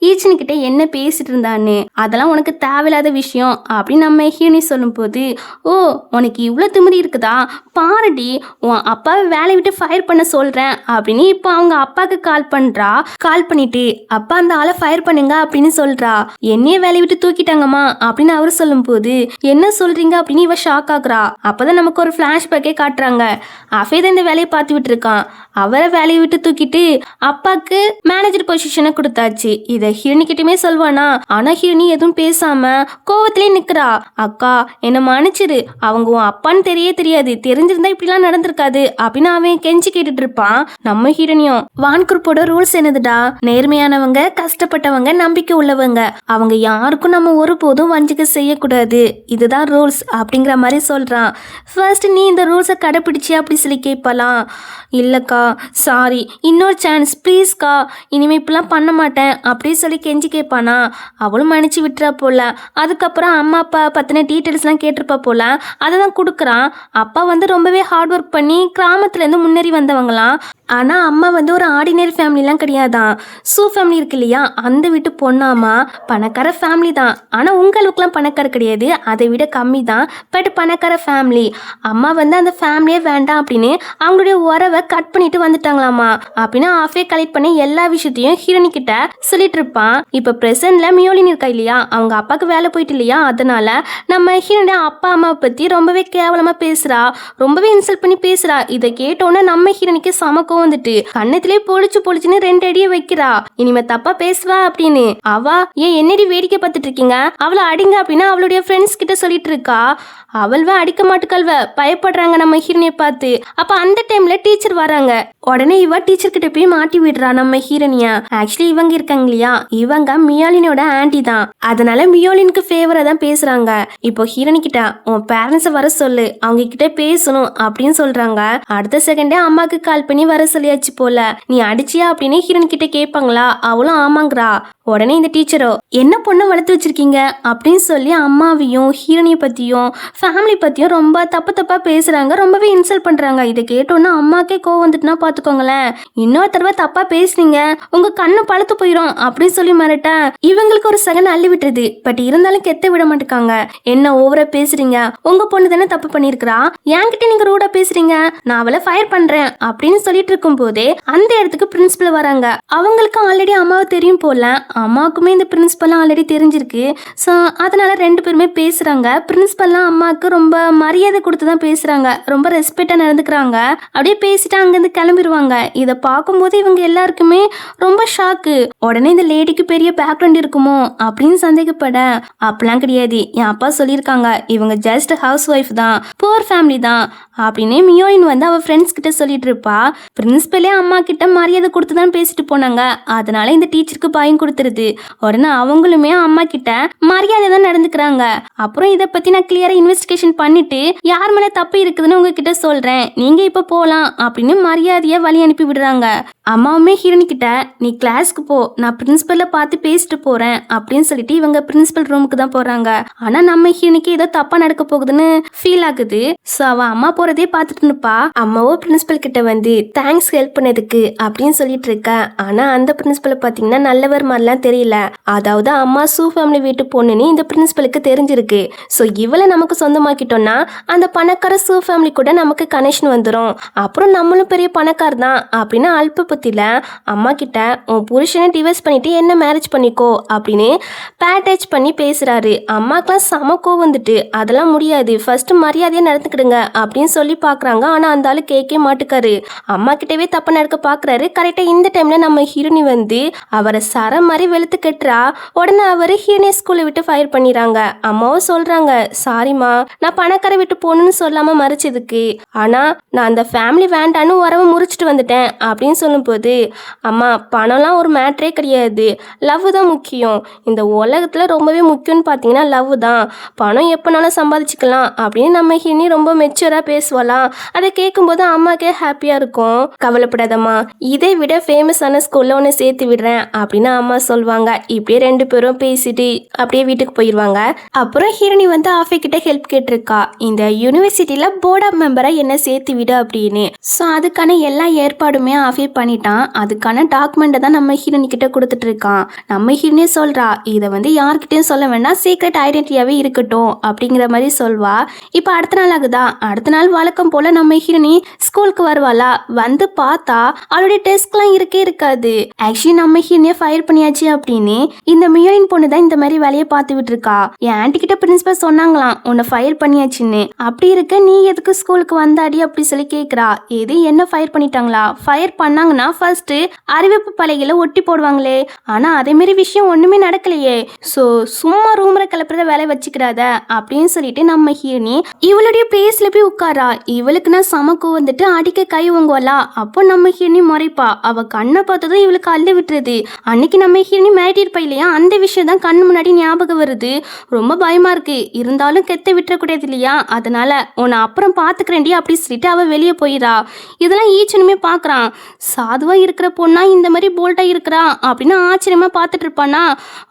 ஈச்சன் கிட்ட என்ன பேசிட்டு இருந்தான்னு. அதெல்லாம் உனக்கு தேவையில்லாத விஷயம் அப்படின்னு நம்ம ஹீரோனி சொல்லும் போது ஓ உனக்கு இவ்வளோ திமிரி இருக்குதா பாருடி, உன் அப்பாவை வேலையை விட்டு ஃபயர் பண்ண சொல்றேன் அப்படின்னு இப்போ அவங்க அப்பாவுக்கு கால் பண்றா. கால் பண்ணிட்டு அப்பா அந்த ஆளை ஃபயர் பண்ணுங்க அப்படின்னு சொல்றா. என்னையே வேலையை விட்டு தூக்கிட்டாங்கம்மா அப்படின்னு அவர் சொல்லும் போது என்ன சொல்றீங்க அப்படின்னு இவ ஷாக் ஆகுறா. அப்போதான் நமக்கு ஒரு ஃப்ளாஷ்பேக்கே காட்டுறாங்க. அஃபேதான் இந்த வேலையை பார்த்து விட்டுருக்கான். அவரை வேலையை விட்டு தூக்கிட்டு அப்பாக்கு மேனேஜர் பொசிஷனை கொடுத்தாச்சு. இதை ஹீரோனி கிட்டயுமே சொல்வானா. ஆனா ஹீரோனி எதுவும் பேசாம கோவத்திலே நிக்கிறா. அக்கா என்ன மன்னிச்சிரு, அவங்க உன் அப்பான்னு தெரியாது, தெரிஞ்சிருந்தா இப்படிலாம் நடந்திருக்காது அப்படின்னு அவன் கெஞ்சி கேட்டுட்டு இருப்பான். நம்ம ஹீரோனியும் வான் குரூப்போட ரூல்ஸ் என்னதுடா, நேர்மையானவங்க, கஷ்டப்பட்டவங்க, நம்பிக்கை உள்ளவங்க, அவங்க யாருக்கும் நம்ம ஒருபோதும் வஞ்சிக்க செய்யக்கூடாது, இதுதான் ரூல்ஸ் அப்படிங்கிற மாதிரி சொல்றான். ஃபர்ஸ்ட் நீ இந்த ரூல்ஸை கடைப்பிடிச்சி அப்படி சொல்லி கேட்பலாம். இல்லைக்கா சாரி, இன்னொரு சான்ஸ் ப்ளீஸ்க்கா, இனிமேல் இப்படிலாம் பண்ண மாட்டேன் அப்படின்னு சொல்லி கெஞ்சி கேட்பானா. அவளும் மன்னிச்சு விட்டுறா போல. அதுக்கப்புறம் அம்மா அப்பா பற்றின டீட்டெயில்ஸ்லாம் கேட்டிருப்பா போல. அதை தான் கொடுக்குறான். அப்பா வந்து ரொம்பவே ஹார்ட் ஒர்க் பண்ணி கிராமத்துலேருந்து முன்னேறி வந்தவங்களாம். ஆனால் அம்மா வந்து ஒரு ஆர்டினரி ஃபேமிலிலாம் கிடையாதான். சூ ஃபேமிலி இருக்கு இல்லையா, அந்த வீட்டு பொண்ணாமா பணக்கார ஃபேமிலி தான். ஆனால் உங்களுக்குலாம் பணக்கார கிடையாது, அதை விட கம்மி தான். பட் பணக்கார ஃபேமிலி. அம்மா வந்து அந்த ஃபேமிலியே வேண்டாம் அப்படின்னு அவங்களுடைய உறவை கட் பண்ணிட்டு வந்துட்டாங்களாமா. அப்படின்னு ஆஃபே கலெக்ட் பண்ணி எல்லா விஷயத்தையும் ஹீரோனி கிட்ட சொல்லிட்டு இருப்பான். இப்போ பிரசன்ட்ல மியோலின் இருக்கா இல்லையா, அவங்க அப்பாவுக்கு வேலை போயிட்டு இல்லையா, அதனால நம்ம ஹீரோட அப்பா அம்மாவை பற்றி ரொம்பவே கேவலமாக பேசுகிறா, ரொம்பவே இன்சல்ட் பண்ணி பேசுகிறா. இதை கேட்டோன்னே நம்ம ஹீரோனிக்கு சமக்கம் வந்துட்டு கண்ணத்திலே பொழிச்சுன்னு 2 அடியை வைக்கிறா. இனிமே தப்பா பேசுவா அப்படின்னு. அவ ஏன் என்னடி வேடிக்கை பார்த்துட்டு இருக்கீங்க, அவளை அடிங்க அப்படின்னு அவளுடைய ஃப்ரெண்ட்ஸ் கிட்ட சொல்லிட்டு இருக்கா. அவள்வ அடிக்க மாட்டுக்கல்வ பயப்படுறாங்க நம்ம ஹீரோனியை பார்த்து. அப்ப அந்த டைம்ல டீச்சர் வராங்க. உடனே இவ டீச்சர் கிட்ட போய் மாட்டி விடுறா நம்ம ஹீரோனிய. ஆக்சுவலி இவங்க இருக்காங்க இல்லையா, இவங்க மியோலினோட ஆன்டி தான். அதனால மியோலினுக்கு ஃபேவரா தான் பேசுறாங்க. இப்போ ஹீரோனி கிட்ட உன் பேரண்ட்ஸை வர சொல்லு, அவங்க கிட்ட பேசணும் அப்படின்னு சொல்றாங்க. அடுத்த செகண்டே அம்மாக்கு கால் பண்ணி வர சொல்லியாச்சு போல. நீ அடிச்சியா அப்படின்னு ஹீரோன் கிட்ட கேட்பாங்களா. அவளும் ஆமாங்கிறா. உடனே இந்த டீச்சரோ என்ன பொண்ணு வளர்த்து வச்சிருக்கீங்க அப்படின்னு சொல்லி அம்மாவையும் ஹீரோனியை பத்தியும் ஃபேமிலி பத்தியும் ரொம்ப தப்பா பேசுறாங்க, ரொம்பவே இன்சல்ட் பண்றாங்க. இதை கேட்டோன்னா அம்மாக்கே கோவம் வந்துட்டுனா பாத்துக்கோங்களேன். இன்னொரு தடவை தப்பா பேசுனீங்க உங்க கண்ணு பழுத்து போயிடும் அப்படின்னு சொல்லி மிரட்ட இவங்களுக்கு ஒரு செகண்ட் அள்ளி விட்டுருது. பட் இருந்தாலும் கெத்த விட மாட்டேக்காங்க. என்ன ஓவரா பேசுறீங்க, உங்க பொண்ணு தானே தப்பு பண்ணிருக்கா, என்கிட்ட நீங்க ரூடா பேசுறீங்க, நான் அவளை ஃபயர் பண்றேன் அப்படின்னு சொல்லிட்டு இருக்கும் போதே அந்த இடத்துக்கு பிரின்சிபல் வராங்க. அவங்களுக்கு ஆல்ரெடி அம்மாவை தெரியும் போல, அம்மாவுக்குமே இந்த பிரின்சிபல்லாம் ஆல்ரெடி தெரிஞ்சிருக்கு. ஸோ அதனால ரெண்டு பேருமே பேசுறாங்க. பிரின்சிபல்லாம் அம்மாவுக்கு ரொம்ப மரியாதை கொடுத்து தான் பேசுறாங்க, ரொம்ப ரெஸ்பெக்டா நடந்துக்கிறாங்க. அப்படியே பேசிட்டு அங்கிருந்து கிளம்பிடுவாங்க. இதை பார்க்கும்போது இவங்க எல்லாருக்குமே ரொம்ப ஷாக்கு. உடனே இந்த லேடிக்கு பெரிய பேக்ரவுண்ட் இருக்குமோ அப்படின்னு சந்தேகப்பட, அப்பெல்லாம் கிடையாது, என் அப்பா சொல்லியிருக்காங்க இவங்க ஜஸ்ட் ஹவுஸ் ஒய்ஃப் தான், புவர் ஃபேமிலி தான் அப்படின்னு மியோயின் வந்து அவ ஃப்ரெண்ட்ஸ் கிட்ட சொல்லிட்டு இருப்பா. பிரின்சிபலே அம்மா கிட்ட மரியாதை கொடுத்து தான் பேசிட்டு போனாங்க, அதனால இந்த டீச்சருக்கு பயம் கொடுத்துருது. உடனே அவங்களுமே அம்மா கிட்ட மரியாதை தான் நடந்துக்கிறாங்க. அப்புறம் இதை பத்தி நான் கிளியரா இன்வெஸ்டிகேஷன் பண்ணிட்டு யார் மேல தப்பு இருக்குதுன்னு உங்ககிட்ட சொல்றேன், நீங்க இப்ப போலாம் அப்படின்னு மரியாதையா வழி அனுப்பி விடுறாங்க. அம்மாவுமே ஹீரோனி கிட்ட நீ கிளாஸ்க்கு போ, நான் பிரின்சிபல்ல பார்த்து பேசிட்டு போறேன் அப்படின்னு சொல்லிட்டு இவங்க பிரின்சிபல் ரூமுக்கு தான் போறாங்க. ஆனா நம்ம ஹீரோனிக்கு ஏதோ தப்பா நடக்க போகுதுன்னு ஃபீல் ஆகுது. ஸோ அவ அம்மா போறதே பார்த்துட்டு இருப்பா. அம்மாவோ பிரின்சிபல் கிட்ட வந்து தேங்க்ஸ் ஹெல்ப் பண்ணதுக்கு அப்படின்னு சொல்லிட்டு இருக்க. ஆனா அந்த பிரின்சிபல் பாத்தீங்கன்னா நல்லவர் மாதிரிலாம் தெரியல. அதாவது அம்மா சூ ஃபேமிலி வீட்டு பொண்ணுன்னு இந்த பிரின்சிபலுக்கு தெரிஞ்சிருக்கு. ஸோ இவளை நமக்கு சொந்தமாக்கிட்டோம்னா அந்த பணக்கார சூ ஃபேமிலி கூட நமக்கு கனெக்ஷன் வந்துடும், அப்புறம் நம்மளும் பெரிய பணக்கார தான் அப்படின்னு அல்ப பத்தில அம்மா கிட்ட உன் புருஷனை டிவோர்ஸ் பண்ணிட்டு என்ன மேரேஜ் பண்ணிக்கோ அப்படின்னு பேட்டேஜ் பண்ணி பேசுறாரு. அம்மாக்கெல்லாம் சம கோவம் வந்துட்டு அதெல்லாம் முடியாது, ஃபர்ஸ்ட் மரியாதையா நடந்துக்கிடுங்க அப்படின்னு சொல்லி பாக்குறாங்க. ஆனா அந்த ஆளு கேட்கவே மாட்டுக்காரு. அம்மா கிட்டவே தப்பா நடக்க பாக்குறாரு. கரெக்டா இந்த டைம்ல நம்ம ஹீரோனி வந்து அவரை சர மாதிரி வெளுத்து கட்டுறா. உடனே அவரு ஹீரோனி ஸ்கூலை விட்டு ஃபயர் பண்ணிடுறாங்க. அம்மாவும் சொல்றாங்க சாரிம்மா, நான் பணக்கார விட்டு போகணும்னு சொல்லாம மறைச்சதுக்கு, ஆனா நான் அந்த ஃபேமிலி வேண்டான்னு உறவை முறிச்சிட்டு வந்துட்டேன் அப்படின்னு சொல்லும்போது, அம்மா பணம்லாம் ஒரு மேட்ரே கிடையாது, லவ் தான் முக்கியம், இந்த உலகத்துல ரொம்பவே முக்கியம்னு பார்த்தீங்கன்னா லவ் தான், பணம் எப்போனாலும் சம்பாதிச்சுக்கலாம் அப்படின்னு நம்ம ஹீரோனி ரொம்ப மெச்சூரா பேசுவாளாம். அதை கேட்கும்போது அம்மாக்கே ஹாப்பியா இருக்கும். கவலைப்படாதம்மா, இதை விட ஃபேமஸான ஸ்கூல்ல ஒன்று சேர்த்து விடுறேன் அப்படின்னு அம்மா சொல்லுவாங்க. இப்படியே ரெண்டு பேரும் பேசிட்டு அப்படியே வீட்டுக்கு போயிடுவாங்க. அப்புறம் ஹீரோனி வந்து ஆஃபே கிட்ட ஹெல்ப் கேட்டிருக்கா, இந்த யூனிவர்சிட்டியில போர்ட் ஆஃப் மெம்பரா என்ன சேர்த்து விடு அப்படின்னு. ஸோ அதுக்கான எல்லா ஏற்பாடுமே ஆஃபே பண்ணிட்டான். அதுக்கான டாக்குமெண்ட்டை தான் நம்ம ஹீரோனி கிட்ட கொடுத்துட்டு இருக்கான். நம்ம ஹீரோனே சொல்றா இதை வந்து யார்கிட்டயும் சொல்ல வேண்டாம், சீக்ரெட் ஐடென்டிட்டியாவே இருக்கட்டும் அப்படிங்கிற மாதிரி சொல்வா. இப்போ அடுத்த நாள் ஆகுதா. அடுத்த நாள் வழக்கம் போல நம்ம ஹீரோனி ஸ்கூலுக்கு வருவாளா. வந்து பார்த்தா அவளுடைய டெஸ்க்லாம் இருக்கே இருக்காது. ஆக்சுவலி நம்ம ஹீரோனியை ஃபயர் பண்ணியாச்சு அப்படின்னு இந்த மியோயின் பொண்ணு தான் இந்த மாதிரி வேலையை பார்த்து விட்டு இருக்கா. என் ஆன்டி கிட்ட பிரின்சிபல் சொன்னாங்களாம் உன்னை ஃபயர் பண்ணியாச்சுன்னு. அப்படி இருக்க நீ எதுக்கு ஸ்கூலுக்கு வந்தாடி அப்படி சொல்லி கேட்குறா. எது என்ன ஃபயர் பண்ணிட்டாங்களா? ஃபயர் பண்ணாங்கன்னா ஃபர்ஸ்ட் அறிவிப்பு பலகையில ஒட்டி போடுவாங்களே, ஆனா அதே மாதிரி விஷயம் ஒண்ணுமே நடக்கலையே. ஸோ சும்மா ரூம்ல கிளப்புற வேலை வச்சுக்கிறாத அப்படின்னு சொல்லிட்டு நம்ம ஹீரோனி இவளுடைய பிளேஸ்ல போய் உட்காரா. இவளுக்குன்னா சமக்கு வந்துட்டு அடிக்க கை வாங்குவாளா. அப்போ நம்ம ஹீரோனி முறைப்பா. அவ கண்ணை பார்த்ததும் இவளுக்கு அள்ளி விட்டுருது. அன்னைக்கு நம்ம ஹீரோனி மிரட்டிருப்பா இல்லையா, அந்த விஷயம் தான் கண்ணு முன்னாடி ஞாபகம் வருது. ரொம்ப பயமா இருக்கு, இருந்தாலும் கெத்த விட்டுறக்கூடாது இல்லையா, அதனால உன்னை அப்புறம் பாத்துக்கிறேன்டி அப்படி சொல்லிட்டு அவ வெளியே போயிடா. இதெல்லாம் ஈச்சனுமே பாக்குறான். சாதுவா இருக்கிற பொண்ணா இந்த மாதிரி போல்டா இருக்கிறா அப்படின்னு ஆச்சரியமா பார்த்துட்டு இருப்பானா.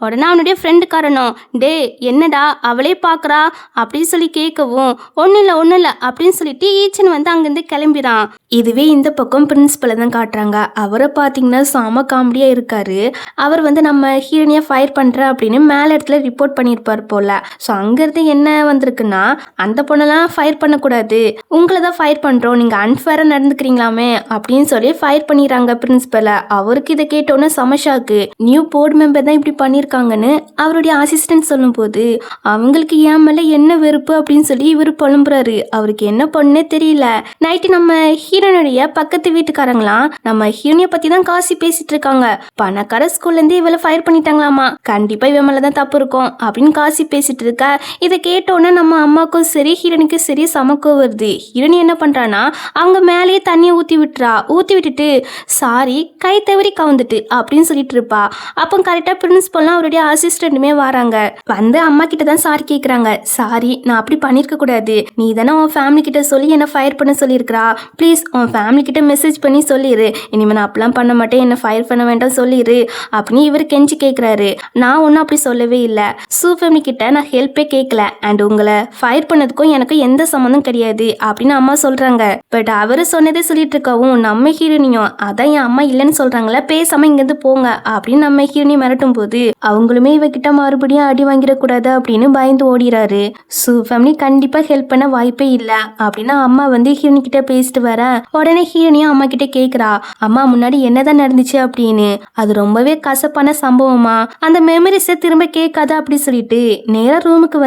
உடனே அவனுடைய ஃப்ரெண்டு காரணம் டே என்னடா அவளே பாக்குறா அப்படின்னு சொல்லி கேட்கவும் ஒன்னும் இல்லை அப்படின்னு சொல்லிட்டு ஈச்சன் வந்து அங்கிருந்து கிளம்பிடான். இதுவே இந்த பக்கம் பிரின்சிபலை தான் காட்டுறாங்க. அவரை பார்த்தீங்கன்னா செம காமெடியா இருக்காரு. அவர் வந்து நம்ம ஹீரோனியா ஃபயர் பண்ற அப்படின்னு மேல இடத்துல ரிப்போர்ட் பண்ணியிருப்பார் போல. ஸோ அங்கிருந்து என்ன வந்திருக்குன்னா, அந்த பொண்ணெல்லாம் ஃபயர் பண்ணக்கூடாது, உங்களை தான் ஃபயர் பண்றோம், நீங்க அன்ஃபேரா நடந்துக்கிறீங்களாமே அப்படின்னு சொல்லி ஃபயர் பண்ணிடுறாங்க பிரின்சிபலை. அவருக்கு இதை கேட்டோன்னே சமஷாக்கு. நியூ போர்டு மெம்பர் தான் இப்படி பண்ணியிருக்காங்கன்னு அவருடைய அசிஸ்டன்ட் சொல்லும் போது அவங்களுக்கு ஏன் மேல என்ன வெறுப்பு அப்படின்னு சொல்லி இவர் புலம்புறாரு. அவருக்கு என்ன பொண்ணே தெரியல. நைட்டு நம்ம ஹீரோனுடைய பக்கத்து வீட்டுக்காரங்களாம் நம்ம ஹீரோனிய பத்தி தான் காசி பேசிட்டு இருக்காங்க. பணக்கார ஸ்கூல்ல இருந்து இவளை ஃபயர் பண்ணிட்டாங்களாமா, கண்டிப்பா இவன் மேலதான் தப்பு இருக்கும் அப்படின்னு காசி பேசிட்டு இருக்க. இதை கேட்டோன்னே நம்ம அம்மாக்கும் சரி ஹீரோனுக்கும் சரி சமக்கம் வருது. ஹீரோனி என்ன பண்றானா அவங்க மேலேயே தண்ணியை ஊத்தி விட்டுறா. ஊத்தி விட்டுட்டு சாரி கை தவறி கவுந்துட்டு அப்படின்னு சொல்லிட்டு இருப்பா. அப்போ கரெக்டா பிரின்சிபல்லாம் அவருடைய அசிஸ்டன்ட்டுமே வராங்க. வந்து அம்மா கிட்ட தான் சாரி கேட்குறாங்க. சாரி நான் அப்படி பண்ணியிருக்க கூடாது, நீ தானே உன் ஃபேமிலி கிட்ட சொல்லி என்னை ஃபயர் பண்ண சொல்லியிருக்கிறா, ப்ளீஸ் உன் ஃபேமிலி கிட்ட மெசேஜ் பண்ணி சொல்லிடு, இனிமேல் நான் அப்படிலாம் பண்ண மாட்டேன், என்னை ஃபயர் பண்ண வேண்டாம் சொல்லிடு அப்படின்னு அப்படின்னு இவர் கெஞ்சி கேட்குறாரு. நான் ஒன்றும் அப்படி சொல்லவே இல்லை, சூ ஃபேமிலி கிட்ட நான் ஹெல்ப்பே கேட்கல, அண்ட் உங்களை ஃபயர் பண்ணதுக்கும் எனக்கும் எந்த சம்மந்தம் கிடையாது அப்படின்னு அம்மா சொல்றாங்க. பட் அவரு சொன்னதே சொல்லிட்டு இருக்கவும் நம்ம ஹீரோனியும் அதான் என் அம்மா இல்லைன்னு சொல்றாங்களே, பேசாம இங்கிருந்து போங்க அப்படின்னு நம்ம ஹீரோனி மிரட்டும் போது அவங்களுமே இவகிட்ட மறுபடியும் அடி வாங்கிடக்கூடாது அப்படின்னு பயந்து ஓடிறாரு. சூ ஃபேமிலி கண்டிப்பா ஹெல்ப் பண்ண வாய்ப்பே இல்லை அப்படின்னு அம்மா ஹீரோனி கிட்ட பேசிட்டு வர உடனே ஹீரோனியும் அம்மா கிட்ட கேக்குறா, அம்மா முன்னாடி என்னதான் நடந்துச்சு அப்படின்னு. அது ரொம்பவே கசப்பான சம்பவமா, அந்த மெமரிஸை திரும்ப கேட்காத அப்படி சொல்லிட்டு நேரா ரூமுக்கு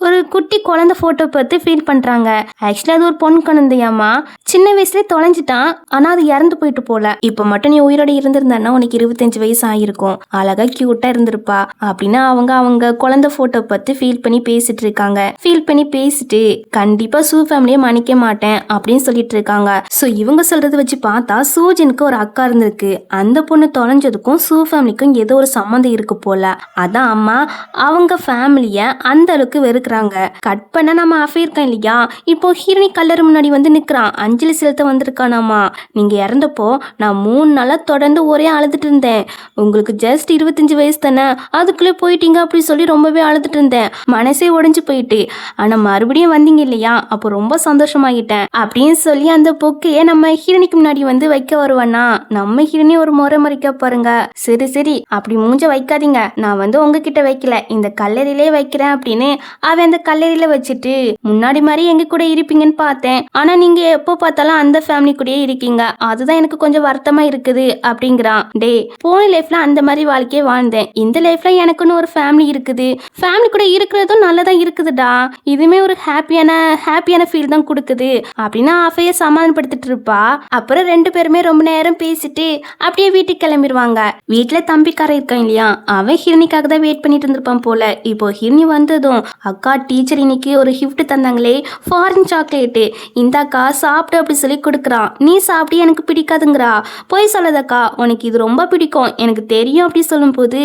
ஒரு குட்டி குழந்தை போட்டோ பார்த்து ஃபீல் பண்றாங்க. ஆக்சுவலி அது ஒரு பொன் குழந்தையாமா, சின்ன வயசுல தொலைஞ்சிட்டான், ஆனா அது இறந்து போயிட்டு போல. இப்ப மட்டும் நீ உயிரோட இருந்திருந்தான்னா உனக்கு 25 வயசு ஆயிருக்கும், அழகா கியூட்டா இருந்திருப்பா அப்படின்னு அவங்க குழந்தை போட்டோ பார்த்து ஃபீல் பண்ணி பேசிட்டு இருக்காங்க. ஃபீல் பண்ணி பேசிட்டு கண்டிப்பா சூ ஃபேமிலியை மன்னிக்க மாட்டேன் அப்படின்னு சொல்லிட்டு இருக்காங்க. சோ இவங்க சொல்றதை வச்சு பார்த்தா சூஜனுக்கு ஒரு அக்கா இருந்திருக்கு, அந்த பொண்ணு தொலைஞ்சதுக்கும் சூ ஃபேமிலிக்கும் ஏதோ ஒரு சம்மந்தம் இருக்கு போல. அதான் அம்மா அவங்க ஃபேமிலிய அந்த அளவுக்கு வெறுக்கிறாங்க. கட் பண்ண நம்ம அஃபேர்க்கோம் இல்லையா, இப்போ ஹீரோனி கல்லறு முன்னாடி நிக்கிறான், அஞ்சலி செலுத்த வந்திருக்கானாமா. நீங்க இறந்தப்போ நான் 3 நாளா தொடர்ந்து ஒரே அழுதுட்டு இருந்தேன், உங்களுக்கு ஜஸ்ட் 25 வயசு தானே, அதுக்குள்ளே போயிட்டீங்க அப்படி சொல்லி ரொம்பவே அழுதுட்டு இருந்தேன், மனசே உடைஞ்சு போயிட்டு. ஆனா மறுபடியும் வந்தீங்க இல்லையா, அப்போ ரொம்ப சந்தோஷமாகிட்டேன் அப்படின்னு சொல்லி அந்த பொக்கையை நம்ம ஹீரோனிக்கு முன்னாடி வைக்க வருவானா. நம்ம ஹீரோனி ஒரு முறை மறைக்க பாருங்க. சரி சரி அப்படி மூஞ்ச வைக்காதீங்க, நான் உங்ககிட்ட வைக்கல, இந்த கல்லறையிலே வைக்கிறேன் அப்படின்னு அவன் அந்த கல்லறையில வச்சுட்டு முன்னாடி மாதிரி எங்க கூட இருப்பீங்கன்னு பார்த்தேன், ஆனா நீங்க எப்போ பார்த்தாலும் அந்த ஃபேமிலி கூடயே இருக்கீங்க, அதுதான் எனக்கு கொஞ்சம் வருத்தமா இருக்குது அப்படிங்கிறான். டே போன லைஃப்ல அந்த மாதிரி வாழ்க்கையே வாழ்ந்தேன், இந்த லைஃப்ல எனக்குன்னு ஒரு ஃபேமிலி இருக்குது, ஃபேமிலி கூட இருக்கிறதும் நல்லதா இருக்குதுடா, இதுமே ஒரு ஹாப்பியான ஃபீல் தான் கொடுக்குது அப்படின்னு அஃபைய சமாதானப்படுத்திட்டு இருப்பா. அப்புறம் 2 பேருமே ரொம்ப நேரம் பேசிட்டு அப்படியே வீட்டுக்கு கிளம்பிடுவாங்க. வீட்டுல தம்பிக்காரன் இருக்கான் இல்லையா, அவன் ஹிரணிக்காக தான் வெயிட் பண்ணிட்டு இருந்திருப்பான் போல. இப்போ ஹிரணி வந்ததும் அக்கா டீச்சர் இன்னைக்கு ஒரு கிஃப்ட் தந்தாங்களே, ஃபாரின் சாக்லேட்டு, இந்தாக்கா சாப்பிட்டு அப்படி சொல்லி கொடுக்குறான். நீ சாப்பிட்டு எனக்கு பிடிக்காதுங்கிறா. போய் சொல்லாதக்கா, உனக்கு இது ரொம்ப பிடிக்கும் எனக்கு தெரியும் அப்படி சொல்லும் போது,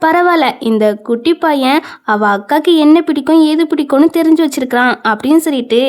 பரவாயில்ல இந்த குட்டி பையன் அவ அக்காக்கு என்ன பிடிக்கும் ஏது பிடிக்கும்னு தெரிஞ்சு வச்சிருக்கான் அப்படின்னு சொல்லிட்டு,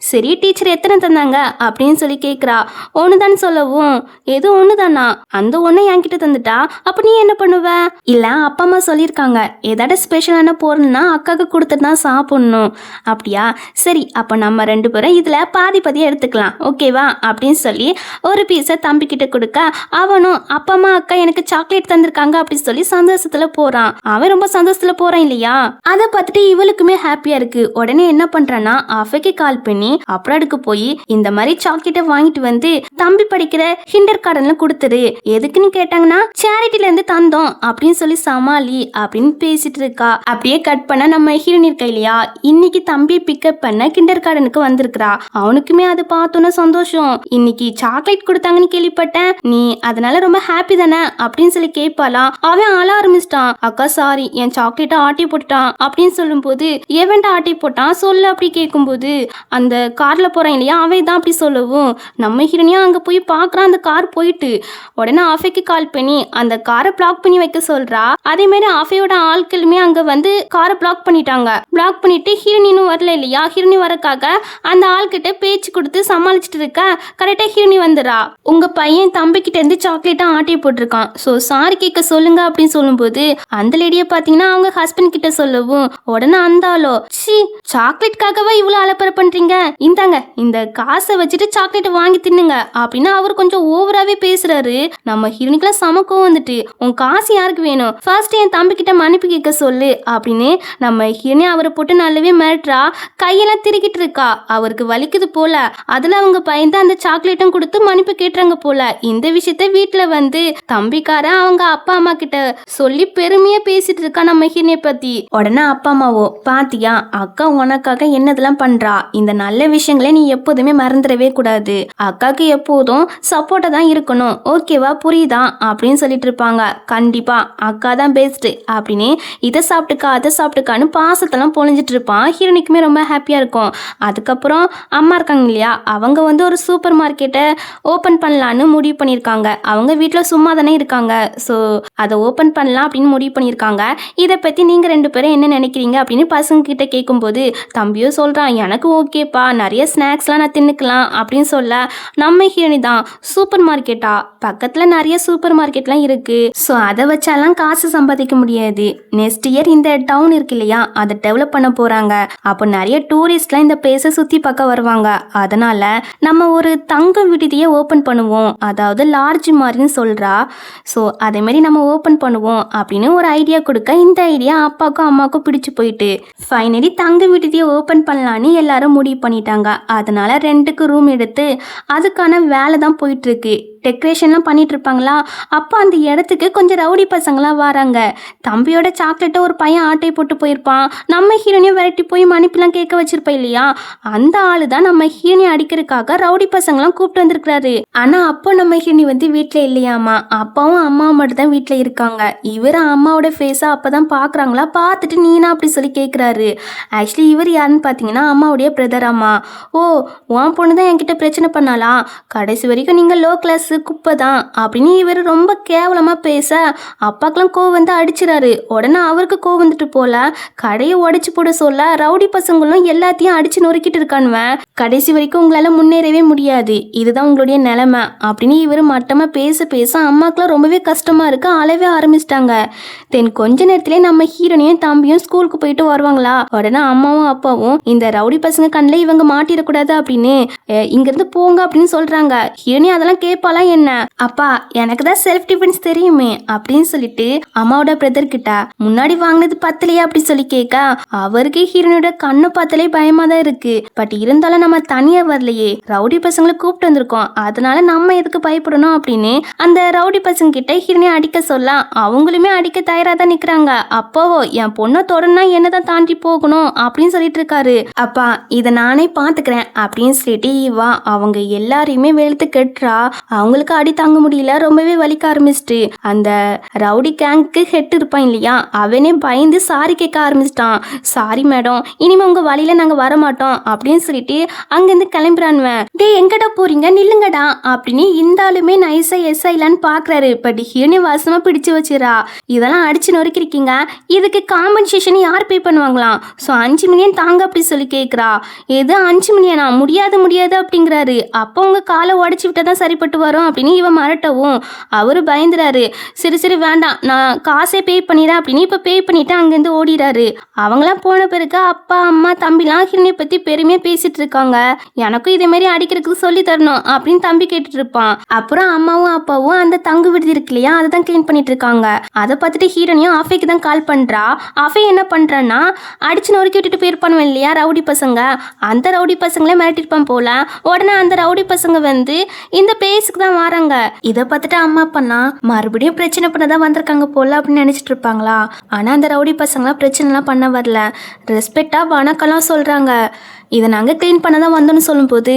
சரி டீச்சர் எத்தனை தந்தாங்க அப்படின்னு சொல்லி கேட்குறா. ஒண்ணுதான் சொல்லவும், எது ஒண்ணுதானா, அந்த ஒண்ணு என்கிட்ட தந்துட்டா அப்ப நீ என்ன பண்ணுவ? இல்ல அப்பா அம்மா சொல்லியிருக்காங்க ஏதாட ஸ்பெஷலான போறணும்னா அக்காக்கு கொடுத்துட்டு தான் சாப்பிடணும். அப்படியா, சரி அப்ப நம்ம 2 பேரும் இதுல பாதி பாதியா எடுத்துக்கலாம் ஓகேவா அப்படின்னு சொல்லி ஒரு பீஸை தம்பி கிட்ட கொடுக்க, அவனும் அப்பா அம்மா அக்கா எனக்கு சாக்லேட் தந்திருக்காங்க அப்படி சொல்லி சந்தோஷத்துல போறான். அவன் ரொம்ப சந்தோஷத்துல போறான் இல்லையா, அதை பார்த்துட்டு இவளுக்குமே ஹாப்பியா இருக்கு. உடனே என்ன பண்றான்னா அஃபைக்கு கால் பண்ணி அப்ராடுக்கு போய் இந்த மாதிரி சாக்லேட்டை வாங்கிட்டு தம்பி படிக்கிற கிண்டர் கார்டன்ல கொடுத்துரு, எதுக்குன்னு கேட்டாங்கன்னா சேரிட்டில இருந்து தந்தோம் அப்படின்னு சொல்லி சமாளி அப்படின்னு பேசிட்டு இருக்கா. அப்படியே கட் பண்ண நம்ம ஹீரோயின் இருக்கா இல்லையா, இன்னைக்கு தம்பி பிக்கப் பண்ண கிண்டர் கார்டனுக்கு வந்திருக்கிறா. அவனுக்குமே அது பார்த்தோன்னா சந்தோஷம், இன்னைக்கு சாக்லேட் கொடுத்தாங்கன்னு கேள்விப்பட்டேன், நீ அதனால ரொம்ப ஹாப்பி தானே அப்படின்னு சொல்லி கேட்பாலாம். அவன் அழ ஆரம்பிச்சிட்டான், அக்கா சாரி என் சாக்லேட்டை ஆட்டி போட்டுட்டான் அப்படின்னு சொல்லும் போது, எவன்டா ஆட்டி போட்டான் சொல்லு அப்படி கேட்கும்போது, அந்த கார்ல போறான் இல்லையா அவன் தான் அப்படி சொல்லவும், நம்ம ஹீரோனியா அங்க போய் பாக்குறான். அந்த கார் போயிட்டு உடனே ஆஃபைக்கு கால் பண்ணி அந்த காரை பிளாக் பண்ணி வைக்க சொல்றா. அதே மாதிரி ஆஃபையோட ஆட்களுமே அங்க காரை பிளாக் பண்ணிட்டாங்க. பிளாக் பண்ணிட்டு ஹீரோனியும் வரல இல்லையா, ஹீரோனி வரக்காக அந்த ஆள்கிட்ட பேச்சு கொடுத்து சமாளிச்சுட்டு இருக்க. கரெக்டா ஹீரோனி வந்துடுறா. உங்க பையன் தம்பி கிட்ட இருந்து சாக்லேட்டா ஆட்டி போட்டிருக்கான், சோ சாரி கேட்க சொல்லுங்க அப்படின்னு சொல்லும்போது, அந்த லேடிய பாத்தீங்கன்னா அவங்க ஹஸ்பண்ட் கிட்ட சொல்லவும், உடனே அந்த ஆளோ சி சாக்லேட்காகவா இவ்வளவு அலப்பறை பண்றீங்க, இந்தாங்க இந்த காசை வச்சுட்டு சாக்லேட் வாங்கி தின்னுங்க அப்படின்னு அவர் கொஞ்சம் ஓவராவே பேசுறாரு. நம்ம ஹீரோனிக்கெல்லாம் சமக்கம் உன் காசு யாருக்கு வேணும், ஃபர்ஸ்ட் என் தம்பி கிட்ட மன்னிப்பு கேட்க சொல்லு அப்படின்னு நம்ம ஹீரோனி அவரை போட்டு நல்லாவே மிரட்டுறா. கையெல்லாம் திருக்கிட்டு இருக்கா, அவருக்கு வலிக்குது போல. அதுல அவங்க பயந்து அந்த சாக்லேட்டும் கொடுத்து மன்னிப்பு கேட்டுறாங்க போல. இந்த விஷயத்த வீட்டுல தம்பிக்காரன் அவங்க அப்பா அம்மா கிட்ட சொல்லி பெருமையா பேசிட்டு இருக்கா நம்ம ஹீரோனியை பத்தி. உடனே அப்பா அம்மாவோ, பாத்தியா அக்கா உனக்காக என்னதெல்லாம் பண்றா, இந்த நல்ல விஷயங்களை நீ எப்போதுமே மறந்துடவே கூடாது, அக்காக்கு எப்போதும் சப்போர்ட்டா தான் இருக்கணும் ஓகேவா புரியுதா அப்படின்னு சொல்லிட்டு இருப்பாங்க. கண்டிப்பா அக்கா தான் பெஸ்ட் அப்படின்னு இதை சாப்பிட்டுக்கா அதை சாப்பிட்டுக்கான்னு பாசத்தெல்லாம் பொழிஞ்சிட்டு இருப்பான். ஹீரோனிக்குமே ரொம்ப ஹாப்பியா இருக்கும். அதுக்கப்புறம் அம்மா இருக்காங்க இல்லையா, அவங்க ஒரு சூப்பர் மார்க்கெட்டை ஓபன் பண்ணலான்னு முடிவு பண்ணியிருக்காங்க. அவங்க வீட்டில் சும்மா தானே இருக்காங்க, ஸோ அதை ஓபன் பண்ணலாம் அப்படின்னு முடிவு பண்ணியிருக்காங்க. இதை பத்தி நீங்க 2 பேரும் என்ன நினைக்கிறீங்க அப்படின்னு பசங்க கிட்ட கேட்கும்போது, தம்பியோ சொல்றான் எனக்கு ஓகேப்பா, நிறைய ஸ்நாக்ஸ்லாம் நான் தின்னுக்கலாம் அப்படின்னு சொல்ல, நம்ம ஹீரோனி தான் சூப்பர் மார்க்கெட்டா, பக்கத்துல நிறைய சூப்பர் மார்க்கெட்லாம் இருக்கு, ஸோ அதை வச்சாலாம் காசு சம்பாதிக்க முடியாது. நெக்ஸ்ட் இயர் இந்த டவுன் இருக்கு இல்லையா, அதை டெவலப் பண்ண போறாங்க. அப்போ நிறைய டூரிஸ்ட்லாம் இந்த பிளேஸை சுற்றி பார்க்க வருவாங்க. அதனால நம்ம ஒரு தங்க விடுதியை ஓப்பன் பண்ணுவோம், அதாவது லார்ஜ் மாதிரின்னு சொல்கிறா. ஸோ அதேமாரி நம்ம ஓப்பன் பண்ணுவோம் அப்படின்னு ஒரு ஐடியா கொடுக்க இந்த ஐடியா அப்பாவுக்கும் அம்மாவுக்கும் பிடிச்சு போயிட்டு ஃபைனலி தங்க விடுதியை ஓப்பன் பண்ணலான்னு எல்லாரும் முடிவு பண்ணிட்டாங்க. அதனால ரெண்டுக்கு ரூம் எடுத்து அதுக்கான வேலை தான் போயிட்டுருக்கு. டெக்கரேஷன்லாம் பண்ணிட்டு இருப்பாங்களா, அப்போ அந்த இடத்துக்கு கொஞ்சம் ரவுடி பசங்களாம் வராங்க. தம்பியோட சாக்லேட்டை ஒரு பையன் ஆட்டை போட்டு போயிருப்பான். நம்ம ஹீரோனையும் விரட்டி போய் மன்னிப்புலாம் கேட்க வச்சிருப்போம் இல்லையா, அந்த ஆளு தான் நம்ம ஹீரோனி அடிக்கிறதுக்காக ரவுடி பசங்களாம் கூப்பிட்டு வந்திருக்கிறாரு. ஆனால் அப்போ நம்ம ஹீரோனி வந்து வீட்டில் இல்லையாமா, அப்பாவும் அம்மாவும் மட்டும் தான் வீட்டில் இருக்காங்க. இவர் அம்மாவோட ஃபேஸை அப்போ தான் பார்க்குறாங்களா, பார்த்துட்டு நீனா அப்படி சொல்லி கேட்குறாரு. ஆக்சுவலி இவர் யாருன்னு பார்த்தீங்கன்னா அம்மாவுடைய பிரதர். அம்மா, ஓ உன் பொண்ணு தான் என்கிட்ட பிரச்சனை பண்ணலாம், கடைசி வரைக்கும் நீங்கள் லோ கிளாஸ் குப்பை தான் அப்படின்னு இவர் ரொம்ப கேவலமா பேச அப்பாக்கெல்லாம் கோவம் வந்து அடிச்சிடாரு. உடனே அவருக்கு கோவம் வந்துட்டு போல கடையை உடைச்சு போட சொல்ல ரவுடி பசங்களும் எல்லாத்தையும் அடிச்சு நொறுக்கிட்டு இருக்கானுவன். கடைசி வரைக்கும் உங்களால முன்னேறவே முடியாது, இதுதான் உங்களுடைய நிலைமை அப்படின்னு இவர் மட்டமா பேச பேச அம்மாக்கெல்லாம் ரொம்பவே கஷ்டமா இருக்கு, அழவே ஆரம்பிச்சிட்டாங்க. தென் கொஞ்ச நேரத்திலே நம்ம ஹீரோனையும் தம்பியும் ஸ்கூலுக்கு போயிட்டு வருவாங்களா. உடனே அம்மாவும் அப்பாவும் இந்த ரவுடி பசங்க கண்ணில் இவங்க மாட்டிடக்கூடாது அப்படின்னு இங்கிருந்து போங்க அப்படின்னு சொல்றாங்க. ஹீரோனி அதெல்லாம் கேட்பாளா என்ன, அப்பா எனக்கு தான் செல்ஃப் டிஃபென்ஸ் தெரியுமே அப்படின்னு சொல்லிட்டு அம்மாவோட பிரதர் கிட்ட முன்னாடி வாங்கினது பத்தலையா அப்படி சொல்லி கேட்க அவருக்கு ஹீரோனோட கண்ணு பார்த்தாலே பயமா தான் இருக்கு. பட் இருந்தாலும் நம்ம தனியா வரலையே, ரவுடி பசங்களை கூப்பிட்டு வந்திருக்கோம், அதனால நம்ம எதுக்கு பயப்படணும் அப்படின்னு அந்த ரவுடி பசங்க கிட்ட ஹீரோனை அடிக்க சொல்ல அவங்களுமே அடிக்க தயாரா தான் நிக்கிறாங்க. அப்போ என் பொண்ணை தொடர்னா என்னதான் தாண்டி போகணும் அப்படின்னு சொல்லிட்டு இருக்காரு. அப்பா இதை நானே பாத்துக்கிறேன் அப்படின்னு சொல்லிட்டு இவா அவங்க எல்லாரையுமே வெளுத்து கெட்டுறா. அவங்களுக்கு அடி தாங்க முடியல, ரொம்பவே வலிக்க ஆரம்பிச்சிட்டு அந்த ரவுடி கேங்க்கு ஹெட் இருப்பான் இல்லையா, அவனே பயந்து சாரி கேட்க ஆரம்பிச்சிட்டான். சாரி மேடம், இனிமே உங்க வழியில நாங்க வரமாட்டோம் அப்படின்னு சொல்லிட்டு அங்கிருந்து கிளம்புறானுவன். டே எங்கடா போறீங்க, நில்லுங்கடா அப்படின்னு இந்த ஆளுமே நைஸா எஸ் ஆயிலான்னு பாக்குறாரு. பட் ஹீரோனி வாசமா பிடிச்சு வச்சிரா. இதெல்லாம் அடிச்சு நொறுக்கிருக்கீங்க, இதுக்கு காம்பன்சேஷன் யார் பே பண்ணுவாங்களாம், ஸோ 5 மில்லியன் தாங்க அப்படி சொல்லி கேட்குறா. எது 5 மில்லியனா, முடியாது முடியாது அப்படிங்கிறாரு. அப்போ உங்க காலை உடச்சி விட்டதான் சரிப்பட்டு வரும் அப்படின்னு இவன் மறட்டவும் அவரு பயந்துறாரு. சரி சரி வேண்டாம், நான் காசே பே பண்ணிடுறேன் அப்படின்னு இப்போ பே பண்ணிட்டு அங்கேருந்து ஓடிறாரு. அவங்களாம் போன பிறகு அப்பா அம்மா தம்பிலாம் ஹீரோனை பத்தி பெருமையா பேசிட்டு இருக்காங்க. எனக்கும் இதே மாதிரி அடிக்கிறதுக்கு சொல்லி தரணும் அப்படின்னு தம்பி கேட்டுட்டு இருப்பான். அப்புறம் அம்மாவும் அப்பாவும் அந்த தங்கு விடுதி இருக்கு இல்லையா, அதை தான் கிளீன் பண்ணிட்டு இருக்காங்க. அதை பார்த்துட்டு ஹீரோனியும் அஃபைக்கு தான் கால் பண்றா. அஃபை என்ன பண்றான்னா அடிச்சு நொறுக்கி விட்டுட்டு போயிருப்பானு இல்லையா ரவுடி பசங்க, அந்த ரவுடி பசங்களே மிரட்டிருப்பான் போல. உடனே அந்த ரவுடி பசங்க வந்து இந்த பிளேஸுக்கு தான் வராங்க. இதை பார்த்துட்டு அம்மா அப்பா மறுபடியும் பிரச்சனை பண்ணதான் வந்திருக்காங்க போல அப்படின்னு நினைச்சிட்டு இருப்பாங்களா. ஆனா அந்த ரவுடி பசங்களாம் பிரச்சனைலாம் பண்ண வரல, ரெஸ்பெக்டா வணக்கம்லாம் சொல்றாங்க. இதை நாங்கள் க்ளீன் பண்ண தான் வந்தோன்னு சொல்லும்போது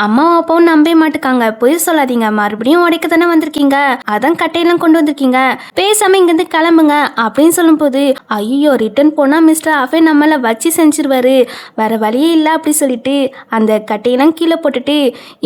அம்மாவும் அப்பாவும் நம்பவே மாட்டுக்காங்க. போய் சொல்லாதீங்க, மறுபடியும் உடைக்க தானே வந்திருக்கீங்க, அதான் கட்டையெல்லாம் கொண்டு வந்திருக்கீங்க, பேசாம இங்கேருந்து கிளம்புங்க அப்படின்னு சொல்லும்போது ஐயோ ரிட்டர்ன் போனால் மிஸ்டர் அஃபே நம்மளை வச்சு செஞ்சிருவாரு, வேற வழியே இல்லை அப்படி சொல்லிட்டு அந்த கட்டையெல்லாம் கீழே போட்டுட்டு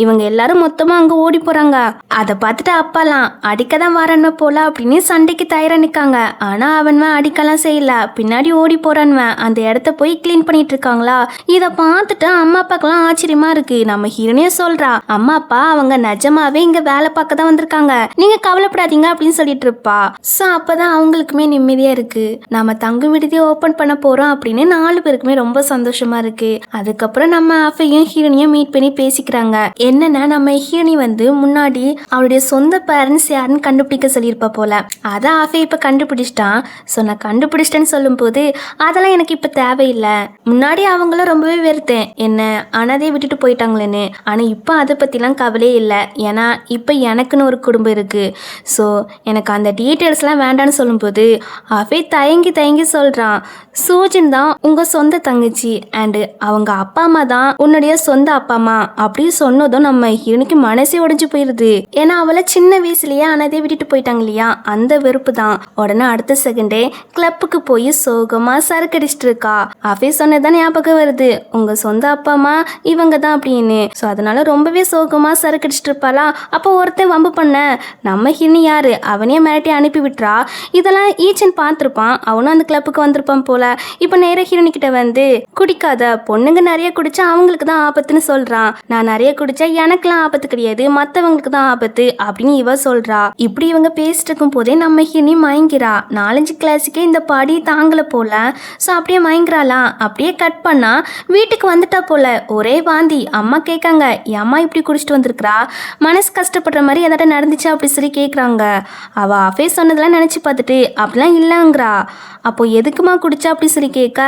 இவங்க எல்லாரும் மொத்தமாக அங்கே ஓடி போகிறாங்க. அதை பார்த்துட்டு அப்பாலாம் அடிக்க தான் வரணும் போல அப்படின்னு சண்டைக்கு தயாராக நிற்காங்க. ஆனால் அவன்வன் அடிக்கலாம் செய்யல, பின்னாடி ஓடி போறான்வன். அந்த இடத்த போய் க்ளீன் பண்ணிட்டு இருக்காங்களா. இதை பார்த்துட்டு அம்மா அப்பாக்கெல்லாம் ஆச்சரியமா இருக்கு. நம்ம ஹீரோனியே சொல்றா, அம்மா அப்பா அவங்க நிஜமாவே இங்க வேலை பார்க்க தான் வந்திருக்காங்க, நீங்க கவலைப்படாதீங்க அப்படின்னு சொல்லிட்டு இருப்பா. ஸோ அப்பதான் அவங்களுக்குமே நிம்மதியா இருக்கு. நம்ம தங்கு விடுதியை ஓப்பன் பண்ண போறோம் அப்படின்னு 4 பேருக்குமே ரொம்ப சந்தோஷமா இருக்கு. அதுக்கப்புறம் நம்ம அஃபையும் ஹீரோனியும் மீட் பண்ணி பேசிக்கிறாங்க. என்னன்னா நம்ம ஹீரோனி வந்து முன்னாடி அவளுடைய சொந்த பேரண்ட்ஸ் யாருன்னு கண்டுபிடிக்க சொல்லியிருப்பா போல. அதான் அஃபை இப்ப கண்டுபிடிச்சிட்டான். ஸோ நான் கண்டுபிடிச்சிட்டேன்னு சொல்லும் போது அதெல்லாம் எனக்கு இப்ப தேவையில்லை, முன்னாடி அவங்களும் ரொம்பவே வெறுத்தேன் என்ன அனாதையை விட்டுட்டு போயிட்டாங்களேன்னு, ஆனா இப்போ அதை பத்திலாம் கவலையே இல்லை, ஏன்னா இப்போ எனக்குன்னு ஒரு குடும்பம் இருக்கு. ஸோ எனக்கு அந்த டீட்டெயில்ஸ்லாம் வேண்டான்னு சொல்லும்போது அஃபை தயங்கி தயங்கி சொல்றான், சூஜின் தான் உங்க சொந்த தங்கச்சி அண்டு அவங்க அப்பா அம்மா தான் உன்னுடைய சொந்த அப்பா அம்மா அப்படின்னு சொன்னதும் நம்ம ஹீரோனுக்கு மனசே உடைஞ்சு போயிருது. ஏன்னா அவளை சின்ன வயசுலயே அனாதையை விட்டுட்டு போயிட்டாங்க இல்லையா, அந்த வெறுப்பு தான். உடனே அடுத்த செகண்டே கிளப்புக்கு போய் சோகமா சரக்கு அடிச்சிட்டு இருக்கா. அஃபை சொன்னதான் ஞாபகம் வருது, உங்க சொந்த அப்பா அம்மா இவங்க தான் அப்படின்னு. ஸோ அதனால ரொம்பவே சோகமாக சரக்கடிச்சிட்டு இருப்பாளா. அப்போ ஒருத்தன் வம்பு பண்ண நம்ம ஹிரணி யாரு அவனே மிரட்டி அனுப்பி விட்டுறா. இதெல்லாம் ஈச்சன் பார்த்துருப்பான், அவனும் அந்த கிளப்புக்கு வந்திருப்பான் போல. இப்போ நேர ஹீரோனி கிட்ட வந்து குடிக்காத, பொண்ணுங்க நிறைய குடிச்சா அவங்களுக்கு தான் ஆபத்துன்னு சொல்றான். நான் நிறைய குடிச்சா எனக்குலாம் ஆபத்து கிடையாது, மற்றவங்களுக்கு தான் ஆபத்து அப்படின்னு இவ சொல்றா. இப்படி இவங்க பேசிட்டு இருக்கும் போதே நம்ம ஹிரணி மயங்கிறா. 4-5 கிளாஸுக்கே இந்த பாடி தாங்கல போல. ஸோ அப்படியே மயங்குறாளாம். அப்படியே கட் பண்ணா வீட்டுக்கு வந்துட்டா போல. ஒரே வாந்தி. அம்மா கேட்காங்க, அம்மா இப்படி குடிச்சிட்டு வந்திருக்கிறா, மனசு கஷ்டப்படுற மாதிரி எதாட்ட நடந்துச்சா அப்படி சொல்லி கேட்குறாங்க. அவள் அஃபே சொன்னதெல்லாம் நினச்சி பார்த்துட்டு அப்படிலாம் இல்லைங்கிறா. அப்போ எதுக்குமா குடிச்சா அப்படி சொல்லி கேட்க,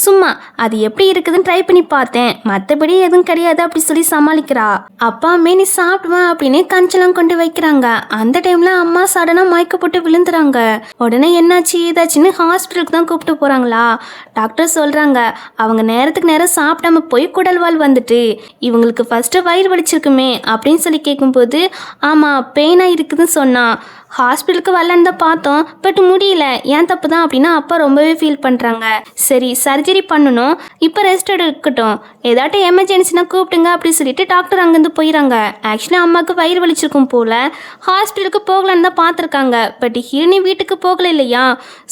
சும்மா அது எப்படி இருக்குதுன்னு ட்ரை பண்ணி பார்த்தேன், மற்றபடி எதுவும் கிடையாது அப்படி சொல்லி சமாளிக்கிறா. அப்பா அம்மே நீ சாப்பிடுவேன் அப்படின்னு கஞ்செல்லாம் கொண்டு வைக்கிறாங்க. அந்த டைம்ல அம்மா சடனாக மயக்க போட்டு விழுந்துறாங்க. உடனே என்னாச்சு ஏதாச்சுன்னு ஹாஸ்பிட்டலுக்கு தான் கூப்பிட்டு போறாங்களா. டாக்டர் சொல்றாங்க அவங்க நேரத்துக்கு நேரம் சாப்பிடாம போய் குடல்வால் வந்துட்டு இவங்களுக்கு ஃபர்ஸ்ட் வயிறு வலிச்சிருக்குமே அப்படின்னு சொல்லி கேட்கும்போது ஆமா பெயினா இருக்குதுன்னு சொன்னா. ஹாஸ்பிட்டலுக்கு வரலான்னு தான் பார்த்தோம், பட் முடியல, ஏன் தப்பு தான் அப்படின்னா அப்பா ரொம்பவே ஃபீல் பண்ணுறாங்க. சரி சர்ஜரி பண்ணணும், இப்போ ரெஸ்ட் எடுக்கட்டும், ஏதாட்டும் எமர்ஜென்சினா கூப்பிட்டுங்க அப்படி சொல்லிட்டு டாக்டர் அங்கேருந்து போயிடறாங்க. ஆக்சுவலாக அம்மாவுக்கு வயிறு வலிச்சிருக்கும் போல், ஹாஸ்பிட்டலுக்கு போகலான்னு தான் பார்த்துருக்காங்க. பட் ஹீரோனி வீட்டுக்கு போகல இல்லையா,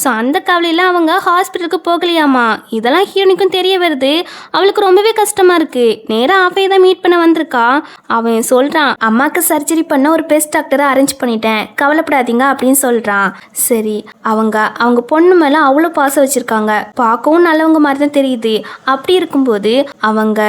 ஸோ அந்த கவலையில் அவங்க ஹாஸ்பிட்டலுக்கு போகலையாமா. இதெல்லாம் ஹீரோனிக்கும் தெரிய வருது. அவளுக்கு ரொம்பவே கஷ்டமாக இருக்குது. நேராக ஆஃபே தான் மீட் பண்ண வந்திருக்கா. அவன் சொல்கிறான் அம்மாவுக்கு சர்ஜரி பண்ண ஒரு பெஸ்ட் டாக்டரை அரேஞ்ச் பண்ணிட்டேன், கவலைப்படாதீங்க அப்படின்னு சொல்கிறான். சரி அவங்க பொண்ணு மேலே அவ்வளோ பாசம் வச்சுருக்காங்க, பார்க்கவும் நல்லவங்க மாதிரி தான் தெரியுது. அப்படி இருக்கும்போது அவங்க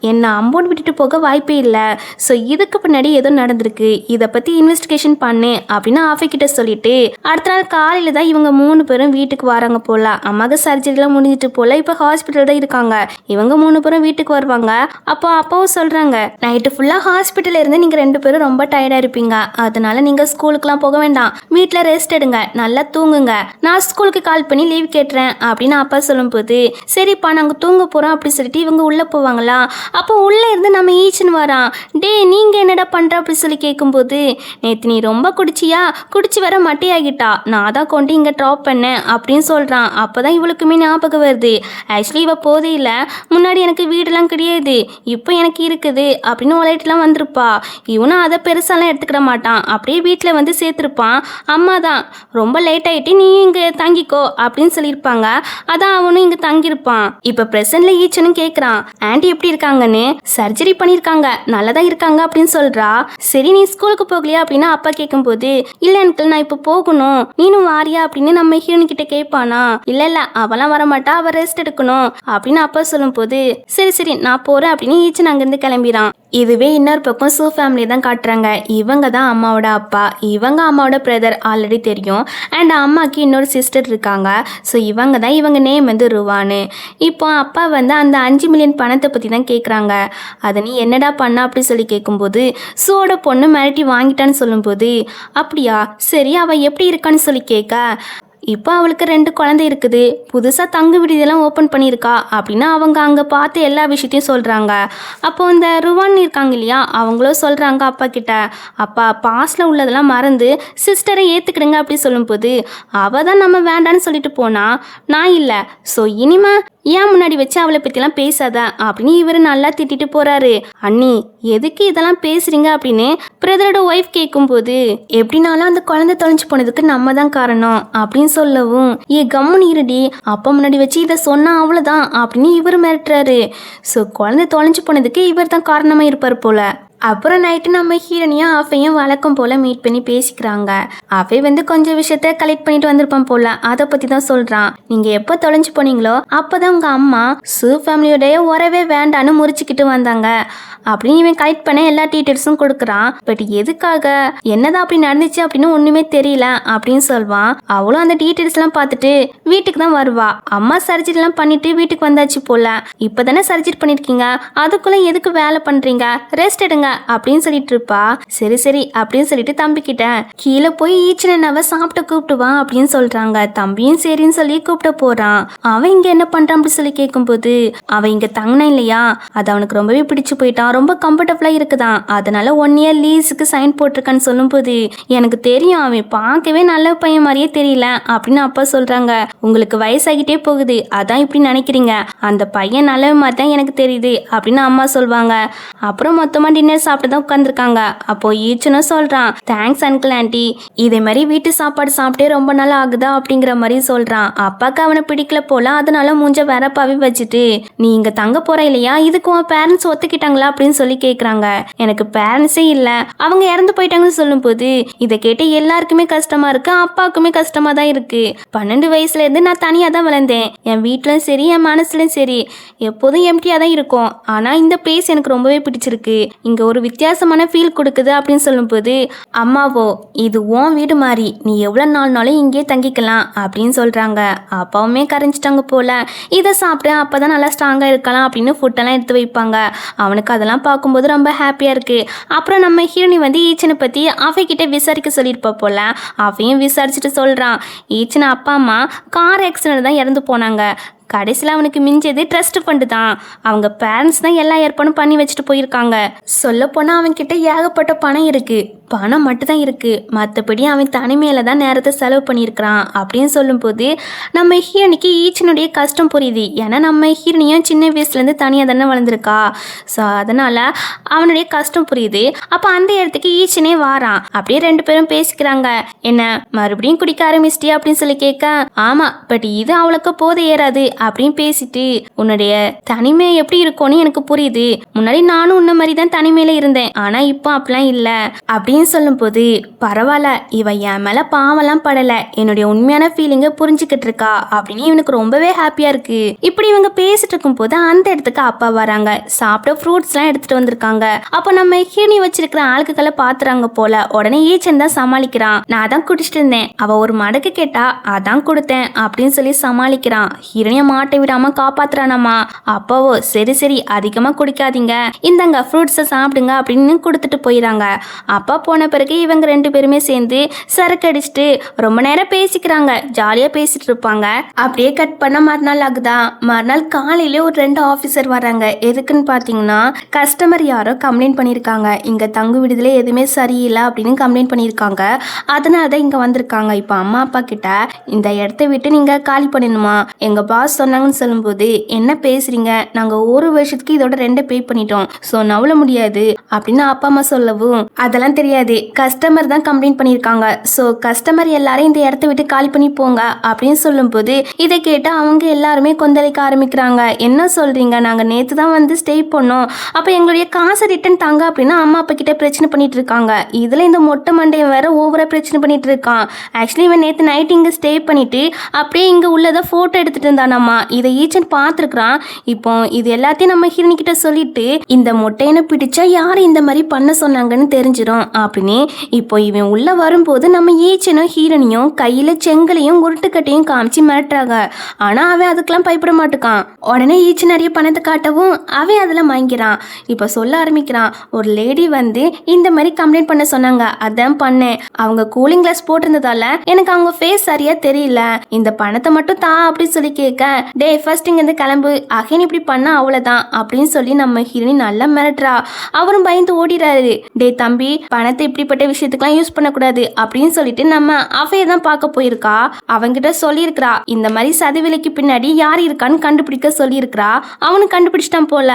என்னை அம்போன் விட்டுட்டு போக வாய்ப்பே இல்லை. ஸோ இதுக்கு பின்னாடி ஏதோ நடந்திருக்கு, இதை பற்றி இன்வெஸ்டிகேஷன் பண்ணு அப்படின்னு ஆஃபே கிட்ட சொல்லிட்டு அடுத்த நாள் காலையில் தான் இவங்க 3 பேரும் வீட்டுக்கு வராங்க போல. அம்மாவுக்கு சர்ஜரிலாம் முடிஞ்சிட்டு போல, இப்போ ஹாஸ்பிட்டல் தான் இருக்காங்க. இவங்க 3 பேரும் வீட்டுக்கு வருவாங்க. அப்போ அப்பாவும் சொல்கிறாங்க நைட்டு ஃபுல்லாக ஹாஸ்பிட்டலில் இருந்து நீங்கள் 2 பேரும் ரொம்ப டயர்டாக இருப்பீங்க, அதனால நீங்கள் ஸ்கூலுக்குலாம் போக வேண்டாம், வீட்டில் ரெஸ்ட் எடுங்க, நல்லா தூங்குங்க, நான் ஸ்கூலுக்கு கால் பண்ணி லீவ் கேட்டுறேன் அப்படின்னு அப்பா சொல்லும்போது சரிப்பா நாங்கள் தூங்க போகிறோம் அப்படி சொல்லிட்டு இவங்க உள்ளே போவாங்களா. அப்போ உள்ளே இருந்து நம்ம ஈச்சன் வரான். டே நீங்கள் என்னடா பண்ணுற அப்படி சொல்லி கேட்கும்போது நேற்று நீ ரொம்ப குடிச்சியா, குடிச்சு வர மட்டையாகிட்டா, நான் தான் கொண்டு இங்கே ட்ராப் பண்ணேன் அப்படின்னு சொல்கிறான். அப்போ தான் இவளுக்குமே ஞாபகம் வருது, ஆக்சுவலி இவள் போதையில் முன்னாடி எனக்கு வீடெல்லாம் கிடையாது, இப்போ எனக்கு இருக்குது அப்படின்னு உலகிட்டுலாம் வந்திருப்பா. இவனும் அதை பெருசாலாம் எடுத்துக்கிட மாட்டான், அப்படியே வீட்டில் வந்து சேர்த்துருப்பான். அம்மா தான் ரொம்ப லேட் ஆகிட்டு நீ இங்கே தங்கிக்கோ அப்படின்னு சொல்லியிருப்பாங்க. அதான் அவனும் இங்கே தங்கியிருப்பான். இப்போ ப்ரெசன்ட்ல ஈச்சனும் கேட்குறான் ஆண்டி எப்படி இருக்காங்கன்னு. சர்ஜரி பண்ணியிருக்காங்க, நல்லதான் இருக்காங்க அப்படின்னு சொல்கிறா. சரி நீ ஸ்கூலுக்கு போகலையா அப்படின்னு அப்பா கேட்கும்போது இல்லை அங்கிள் நான் இப்போ போகணும், நீனும் வாரியா அப்படின்னு நம்ம ஹீரோனி கிட்ட கேட்பானா. இல்லை அவெல்லாம் வரமாட்டா, அவள் ரெஸ்ட் எடுக்கணும் அப்படின்னு அப்பா சொல்லும்போது சரி நான் போகிறேன் அப்படின்னு ஈச்சன் அங்கேருந்து கிளம்பிடான். இதுவே இன்னொரு பக்கம் சூ ஃபேமிலி தான் காட்டுறாங்க. இவங்க தான் அம்மாவோட அப்பா, இவங்க அம்மாவோட பிரதர் ஆல்ரெடி தெரியும். அண்ட் அம்மாவுக்கு இன்னொரு சிஸ்டர் இருக்காங்க. ஸோ இவங்க தான், இவங்க நேம் வந்து ருவானு. இப்போ அப்பா வந்து அந்த 5 மில்லியன் பணத்தை பற்றி தான் கேட்குறாங்க. அதை நீ என்னடா பண்ண அப்படி சொல்லி கேட்கும்போது சூவோட பொண்ணு மிரட்டி வாங்கிட்டான்னு சொல்லும்போது அப்படியா சரி அவள் எப்படி இருக்கான்னு சொல்லி கேட்க இப்போ அவளுக்கு 2 குழந்தை இருக்குது, புதுசாக தங்கு விடுதியெல்லாம் ஓப்பன் பண்ணியிருக்கா அப்படின்னு அவங்க அங்கே பார்த்து எல்லா விஷயத்தையும் சொல்கிறாங்க. அப்போ இந்த ருவான் இருக்காங்க இல்லையா, அவங்களும் சொல்கிறாங்க அப்பா கிட்ட அப்பா பாஸ்டில் உள்ளதெல்லாம் மறந்து சிஸ்டரை ஏற்றுக்கிடுங்க அப்படி சொல்லும்போது அவள் தான் நம்ம வேண்டான்னு சொல்லிட்டு போனா, நான் இல்லை, ஸோ இனிமே ஏன் முன்னாடி வச்சு அவளை பற்றிலாம் பேசாத அப்படின்னு இவர் நல்லா திட்டிட்டு போகிறாரு. அண்ணி எதுக்கு இதெல்லாம் பேசுகிறீங்க அப்படின்னு பிரதரோட ஒய்ஃப் கேட்கும்போது எப்படினாலும் அந்த குழந்தை தொலைஞ்சு போனதுக்கு நம்ம தான் காரணம் அப்படின்னு சொல்லவும் கம்முன்னு இருடி, அப்பா முன்னாடி வச்சு இதை சொன்னா அவ்வளோதான் அப்படின்னு இவர் மிரட்டுறாரு. ஸோ குழந்தை தொலைஞ்சு போனதுக்கு இவர் தான் காரணமாக இருப்பார் போல. அப்புறம் நைட்டு நம்ம ஹீரோனியும் ஆஃபையும் வழக்கம் போல் மீட் பண்ணி பேசிக்கிறாங்க. ஆஃபை வந்து கொஞ்சம் விஷயத்த கலெக்ட் பண்ணிட்டு வந்திருப்பான் போல, அதை பற்றி தான் சொல்கிறான். நீங்கள் எப்போ தொலைஞ்சு போனீங்களோ அப்போ தான் உங்கள் அம்மா சூ ஃபேமிலியோடைய உறவே வேண்டான்னு முறிச்சுக்கிட்டு வந்தாங்க அப்படின்னு இவன் கலெக்ட் பண்ண எல்லா டீட்டெயில்ஸும் கொடுக்குறான். பட் எதுக்காக என்னதான் அப்படி நடந்துச்சு அப்படின்னு ஒன்றுமே தெரியல அப்படின்னு சொல்வான். அவளும் அந்த டீட்டெயில்ஸ்லாம் பார்த்துட்டு வீட்டுக்கு தான் வருவா. அம்மா சர்ஜரிலாம் பண்ணிட்டு வீட்டுக்கு வந்தாச்சு போல, இப்போ தானே சர்ஜரி பண்ணியிருக்கீங்க, அதுக்குள்ளே எதுக்கு வேலை பண்ணுறீங்க, ரெஸ்ட் எடுங்க அப்படின்னு சொல்லிட்டு இருப்பா. சரி சரி அப்படின்னு சொல்லிட்டு தம்பி கிட்ட கீழே போய் ஈச்சனவை சாப்பிட்டு கூப்பிட்டுவான் அப்படின்னு சொல்றாங்க. தம்பியும் சரின்னு சொல்லி கூப்பிட்டு போறான். அவன் இங்க என்ன பண்றான் அப்படி சொல்லி கேட்கும்போது அவன் இங்க தங்கினா இல்லையா, அது அவனுக்கு ரொம்பவே பிடிச்சு போயிட்டான், ரொம்ப கம்ஃபர்டபுளா இருக்குதான், அதனால 1 year லீஸுக்கு சைன் போட்டிருக்கான்னு சொல்லும் போது எனக்கு தெரியும் அவன் பார்க்கவே நல்ல பையன் மாதிரியே தெரியல அப்படின்னு அப்பா சொல்றாங்க. உங்களுக்கு வயசாகிட்டே போகுது அதான் இப்படி நினைக்கிறீங்க, அந்த பையன் நல்ல மாதிரி தான் எனக்கு தெரியுது அப்படின்னு அம்மா சொல்வாங்க. அப்புறம் மொத்தமா டின்னர் சாப்பிட்டு தான் உட்காந்துருக்காங்க. அப்போ ஈச்சனும் சொல்றான், தேங்க்ஸ் அங்கிள் ஆண்டி, இதே மாதிரி வீட்டு சாப்பாடு சாப்பிட்டே ரொம்ப நாள் ஆகுதா அப்படிங்கிற மாதிரி சொல்றான். அப்பாக்கு அவனை பிடிக்கல போல, அதனால மூஞ்ச வேறப்பாவே வச்சுட்டு நீ இங்க தங்க போற இல்லையா, இதுக்கு உன் பேரண்ட்ஸ் ஒத்துக்கிட்டாங்களா அப்படின்னு சொல்லி கேக்குறாங்க. எனக்கு பேரண்ட்ஸே இல்ல, அவங்க இறந்து போயிட்டாங்கன்னு சொல்லும் போது இதை கேட்டு எல்லாருக்குமே கஷ்டமா இருக்கு, அப்பாவுக்குமே கஷ்டமா தான் இருக்கு. 12 வயசுல இருந்து நான் தனியா தான் வளர்ந்தேன், என் வீட்லயும் சரி என் மனசுலயும் சரி எப்போதும் எம்டியா தான் இருக்கும். ஆனா இந்த பிளேஸ் எனக்கு ரொம்பவே பிடிச்சிருக்கு, இங்க ஒரு வித்தியாசமான ஃபீல் கொடுக்குது அப்படின்னு சொல்லும்போது அம்மாவோ இது உன் வீடு மாதிரி, நீ எவ்வளோ நாள்னாலும் இங்கேயே தங்கிக்கலாம் அப்படின்னு சொல்றாங்க. அப்பாவுமே கரைஞ்சிட்டாங்க போல. இதை சாப்பிட்டு அப்பதான் நல்லா ஸ்ட்ராங்கா இருக்கலாம் அப்படின்னு ஃபுட்டெல்லாம் எடுத்து வைப்பாங்க. அவனுக்கு அதெல்லாம் பார்க்கும்போது ரொம்ப ஹாப்பியா இருக்கு. அப்புறம் நம்ம ஹீரோனி வந்து ஈச்சனை பத்தி அவைகிட்ட விசாரிக்க சொல்லியிருப்பா போல. அவையும் விசாரிச்சுட்டு சொல்றான், ஈச்சனை அப்பா அம்மா கார் ஆக்சிடென்ட் தான் இறந்து போனாங்க, கடைசியில் அவனுக்கு மிஞ்சது ட்ரஸ்ட் ஃபண்டு தான், அவங்க பேரண்ட்ஸ் தான் எல்லா ஏற்பாடும் பண்ணி வச்சுட்டு போயிருக்காங்க. சொல்லப்போனால் அவன்கிட்ட ஏகப்பட்ட பணம் இருக்கு, பணம் மட்டும்தான் இருக்கு, மற்றபடி அவன் தனிமையில தான் நேரத்தை செலவு பண்ணியிருக்கிறான் அப்படின்னு சொல்லும்போது நம்ம ஹீரோனிக்கு ஈச்சனுடைய கஷ்டம் புரியுது. ஏன்னா நம்ம ஹீரோனியும் சின்ன வயசுலேருந்து தனியாக தானே வளர்ந்துருக்கா. ஸோ அதனால அவனுடைய கஷ்டம் புரியுது. அப்போ அந்த இடத்துக்கு ஈச்சனே வாரான். அப்படியே 2 பேரும் பேசிக்கிறாங்க. என்ன மறுபடியும் குடிக்க ஆரம்பிச்சிட்டியா அப்படின்னு சொல்லி கேட்க, ஆமா பட் இது அவளுக்கு போதை ஏறாது அப்படின்னு பேசிட்டு, உன்னுடைய தனிமை எப்படி இருக்கும்னு எனக்கு புரியுது, முன்னாடி நானும் உன்ன மாதிரி தான் தனிமையில இருந்தேன், ஆனா இப்போ அப்படிலாம் இல்ல அப்படின்னு சொல்லும் போது பரவாயில்ல, இவ என் மேல பாவெல்லாம் படல, என்னுடைய உண்மையான ஃபீலிங்க புரிஞ்சுக்கிட்டு இருக்கா அப்படின்னு இவனுக்கு ரொம்பவே ஹாப்பியா இருக்கு. இப்படி இவங்க பேசிட்டு இருக்கும் போது அந்த இடத்துக்கு அப்பா வராங்க. சாப்பிட்ட ஃப்ரூட்ஸ் எல்லாம் எடுத்துட்டு வந்திருக்காங்க. அப்போ நம்ம ஹீரோனி வச்சிருக்கிற ஆளுக்குகளை பாத்துறாங்க போல. உடனே ஈச்சன் தான் சமாளிக்கிறான், நான் தான் குடிச்சிட்டு இருந்தேன், அவ ஒரு மடக்கு கேட்டா அதான் கொடுத்தேன் அப்படின்னு சொல்லி சமாளிக்கிறான். ஹீரோனிய மாட்டை விடாம காப்பாத்துறானாமா. அப்பாவோ சரி சரி அதிகமா குடிக்காதீங்க, இந்தாங்க ஃப்ரூட்ஸை சாப்பிடுங்க அப்படின்னு கொடுத்துட்டு போயிடறாங்க. அப்பா போன பிறகு இவங்க 2 பேருமே சேர்ந்து சரக்கு அடிச்சுட்டு ரொம்ப நேரம் பேசிக்கிறாங்க, ஜாலியா பேசிட்டு இருப்பாங்க. அப்படியே கட் பண்ண மறுநாள் ஆகுதா. மறுநாள் காலையில ஒரு 2 ஆஃபீஸர் வராங்க. எதுக்குன்னு பாத்தீங்கன்னா கஸ்டமர் யாரோ கம்ப்ளைண்ட் பண்ணியிருக்காங்க, இங்க தங்கு விடுதலை எதுவுமே சரியில்லை அப்படின்னு கம்ப்ளைண்ட் பண்ணியிருக்காங்க. அதனால தான் இங்க வந்திருக்காங்க. இப்போ அம்மா அப்பா கிட்ட இந்த இடத்த விட்டு நீங்க காலி பண்ணணுமா, எங்க பாஸ் சொன்னாங்கன்னு சொல்லும்போது என்ன பேசுறீங்க, நாங்க 1 வருஷத்துக்கு இதோட 2 பே பண்ணிட்டோம், ஸோ நவள முடியாது அப்படின்னு அப்பா அம்மா சொல்லவும் அதெல்லாம் தெரியாது, கஸ்டமர் தான் கம்ப்ளைண்ட் பண்ணியிருக்காங்க, ஸோ கஸ்டமர் எல்லாரும் இந்த இடத்த விட்டு காலி பண்ணி போங்க அப்படின்னு சொல்லும்போது இதை கேட்டு அவங்க எல்லாருமே கொந்தளிக்க ஆரம்பிக்கிறாங்க. என்ன சொல்றீங்க, நாங்கள் நேற்று தான் வந்து ஸ்டே பண்ணோம், அப்போ எங்களுடைய காசை ரிட்டர்ன் தாங்க அப்படின்னு அம்மா அப்பா கிட்ட பிரச்சனை பண்ணிட்டு இருக்காங்க. இதில் இந்த மொட்டை மண்டையை வேற ஓவரா பிரச்சனை பண்ணிட்டு இருக்கான். ஆக்சுவலி இவன் நேற்று நைட் இங்கே ஸ்டே பண்ணிட்டு அப்படியே இங்கே உள்ளதை ஃபோட்டோ எடுத்துட்டு இருந்தானாமா. இதை ஈச்சன் பார்த்துருக்குறான். இப்போ இது எல்லாத்தையும் நம்ம ஹீரோனி கிட்ட சொல்லிட்டு இந்த மொட்டையனை பிடிச்சா யார் இந்த மாதிரி பண்ண சொன்னாங்கன்னு தெரிஞ்சிடும் அப்படின்னு இப்போ இவன் உள்ள வரும்போது நம்ம ஈச்சனும் ஹீரோனியும் கையில செங்கலையும் உருட்டுக்கட்டையும் காமிச்சு மிரட்டுறாங்க. ஆனா அவன் அதுக்கெல்லாம் பயப்பட மாட்டுக்கான். உடனே ஈச்சன் நிறைய பணத்தை காட்டவும் அவன் அதில் மயங்கிறான். இப்போ சொல்ல ஆரம்பிக்கிறான், ஒரு லேடி வந்து இந்த மாதிரி கம்ப்ளைண்ட் பண்ண சொன்னாங்க, அதான் பண்ணேன், அவங்க கூலிங் கிளாஸ் போட்டிருந்ததால எனக்கு அவங்க ஃபேஸ் சரியா தெரியல, இந்த பணத்தை மட்டும் தா அப்படின்னு சொல்லி கேட்க, டே ஃபர்ஸ்ட் இங்கேருந்து கிளம்பு, அகைன் இப்படி பண்ணா அவ்வளோதான் அப்படின்னு சொல்லி நம்ம ஹீரோனி நல்லா மிரட்டுறா. அவரும் பயந்து ஓடிறாரு. டே தம்பி, பணத்தை இப்படிப்பட்ட விஷயத்துக்குலாம் யூஸ் பண்ணக்கூடாது அப்படின்னு சொல்லிட்டு நம்ம அவையை தான் பார்க்க போயிருக்கா. அவங்கிட்ட சொல்லியிருக்கிறா, இந்த மாதிரி சதிவிலைக்கு பின்னாடி யார் இருக்கான்னு கண்டுபிடிக்க சொல்லியிருக்கிறா. அவனு கண்டுபிடிச்சிட்டான் போல.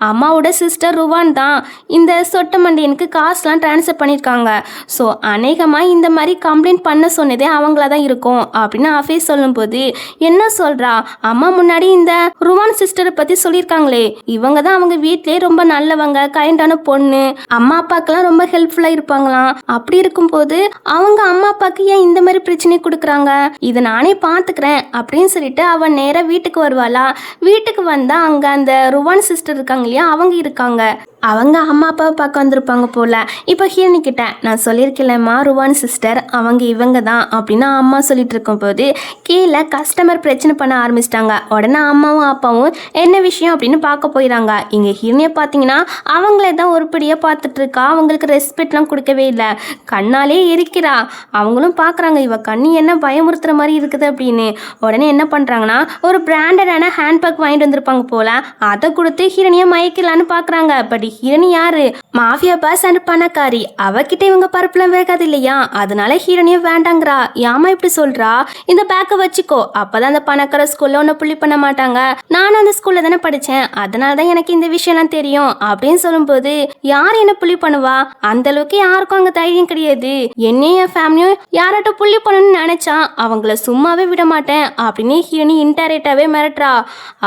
அம்மாவோட சிஸ்டர் ருவான் தான் இந்த சொட்ட மண்டியனுக்கு காசுலாம் டிரான்ஸ்ஃபர் பண்ணியிருக்காங்க. ஸோ அநேகமாக இந்த மாதிரி கம்ப்ளைண்ட் பண்ண சொன்னதே அவங்களா தான் இருக்கும் அப்படின்னு அஃபே சொல்லும்போது என்ன சொல்றா, அம்மா முன்னாடி இந்த ருவான் சிஸ்டரை பற்றி சொல்லியிருக்காங்களே, இவங்க தான் அவங்க வீட்டிலே ரொம்ப நல்லவங்க, கைண்டான பொண்ணு, அம்மா அப்பாக்கெல்லாம் ரொம்ப ஹெல்ப்ஃபுல்லாக இருப்பாங்களாம். அப்படி இருக்கும்போது அவங்க அம்மா அப்பாவுக்கு ஏன் இந்த மாதிரி பிரச்சனை கொடுக்குறாங்க, இதை நானே பார்த்துக்கிறேன் அப்படின்னு சொல்லிட்டு அவன் நேராக வீட்டுக்கு வருவாளா. வீட்டுக்கு வந்தால் அங்கே அந்த ருவான் சிஸ்டர் இருக்காங்க இல்லையா, அவங்க இருக்காங்க. அவங்க அம்மா அப்பாவை பார்க்க வந்திருப்பாங்க போல. இப்போ ஹீரோனி கிட்ட நான் சொல்லியிருக்கேன்மா ருவான் சிஸ்டர் அவங்க இவங்க தான் அப்படின்னு அம்மா சொல்லிட்டு இருக்கும்போது கீழே கஸ்டமர் பிரச்சனை பண்ண ஆரம்பிச்சிட்டாங்க. உடனே அம்மாவும் அப்பாவும் என்ன விஷயம் அப்படின்னு பார்க்க போயிடறாங்க. இங்கே ஹீரோனியை பார்த்தீங்கன்னா அவங்களே தான் ஒருபடியாக பார்த்துட்டு இருக்கா. அவங்களுக்கு ரெஸ்பெக்ட்லாம் கொடுக்கவே இல்லை, கண்ணாலே எரிக்கிறா. அவங்களும் பார்க்குறாங்க இவ கண்ணி என்ன பயமுறுத்துற மாதிரி இருக்குது அப்படின்னு. உடனே என்ன பண்ணுறாங்கன்னா ஒரு பிராண்டடான ஹேண்ட்பேக் வாங்கிட்டு வந்திருப்பாங்க போல, அதை கொடுத்து ஹீரோனியை மயக்கலான்னு பார்க்குறாங்க. பட் ஹீரோனி யாரு, மாஃபியா பாஸ் அண்ட் பணக்காரி, அவகிட்ட இவங்க பருப்புலாம் வேகாது இல்லையா, அதனால ஹீரோனியை வேண்டாங்கிறா. ஏமா இப்படி சொல்றா, இந்த பேக்கை வச்சுக்கோ, அப்பதான் அந்த பணக்கார ஸ்கூல்ல ஒன்று புள்ளி பண்ண மாட்டாங்க, நானும் அந்த ஸ்கூல்ல தானே படித்தேன், அதனால தான் எனக்கு இந்த விஷயம்லாம் தெரியும் அப்படின்னு சொல்லும்போது யார் என்ன புள்ளி பண்ணுவா, அந்த அளவுக்கு யாருக்கும் அங்கே தைரியம் கிடையாது. என்னையும் என் ஃபேமிலியும் யார்கிட்ட புள்ளி பண்ணணும்னு நினைச்சா அவங்கள சும்மாவே விட மாட்டேன் அப்படின்னு ஹீரோனி இன்டைரக்டாவே மிரட்டுறா.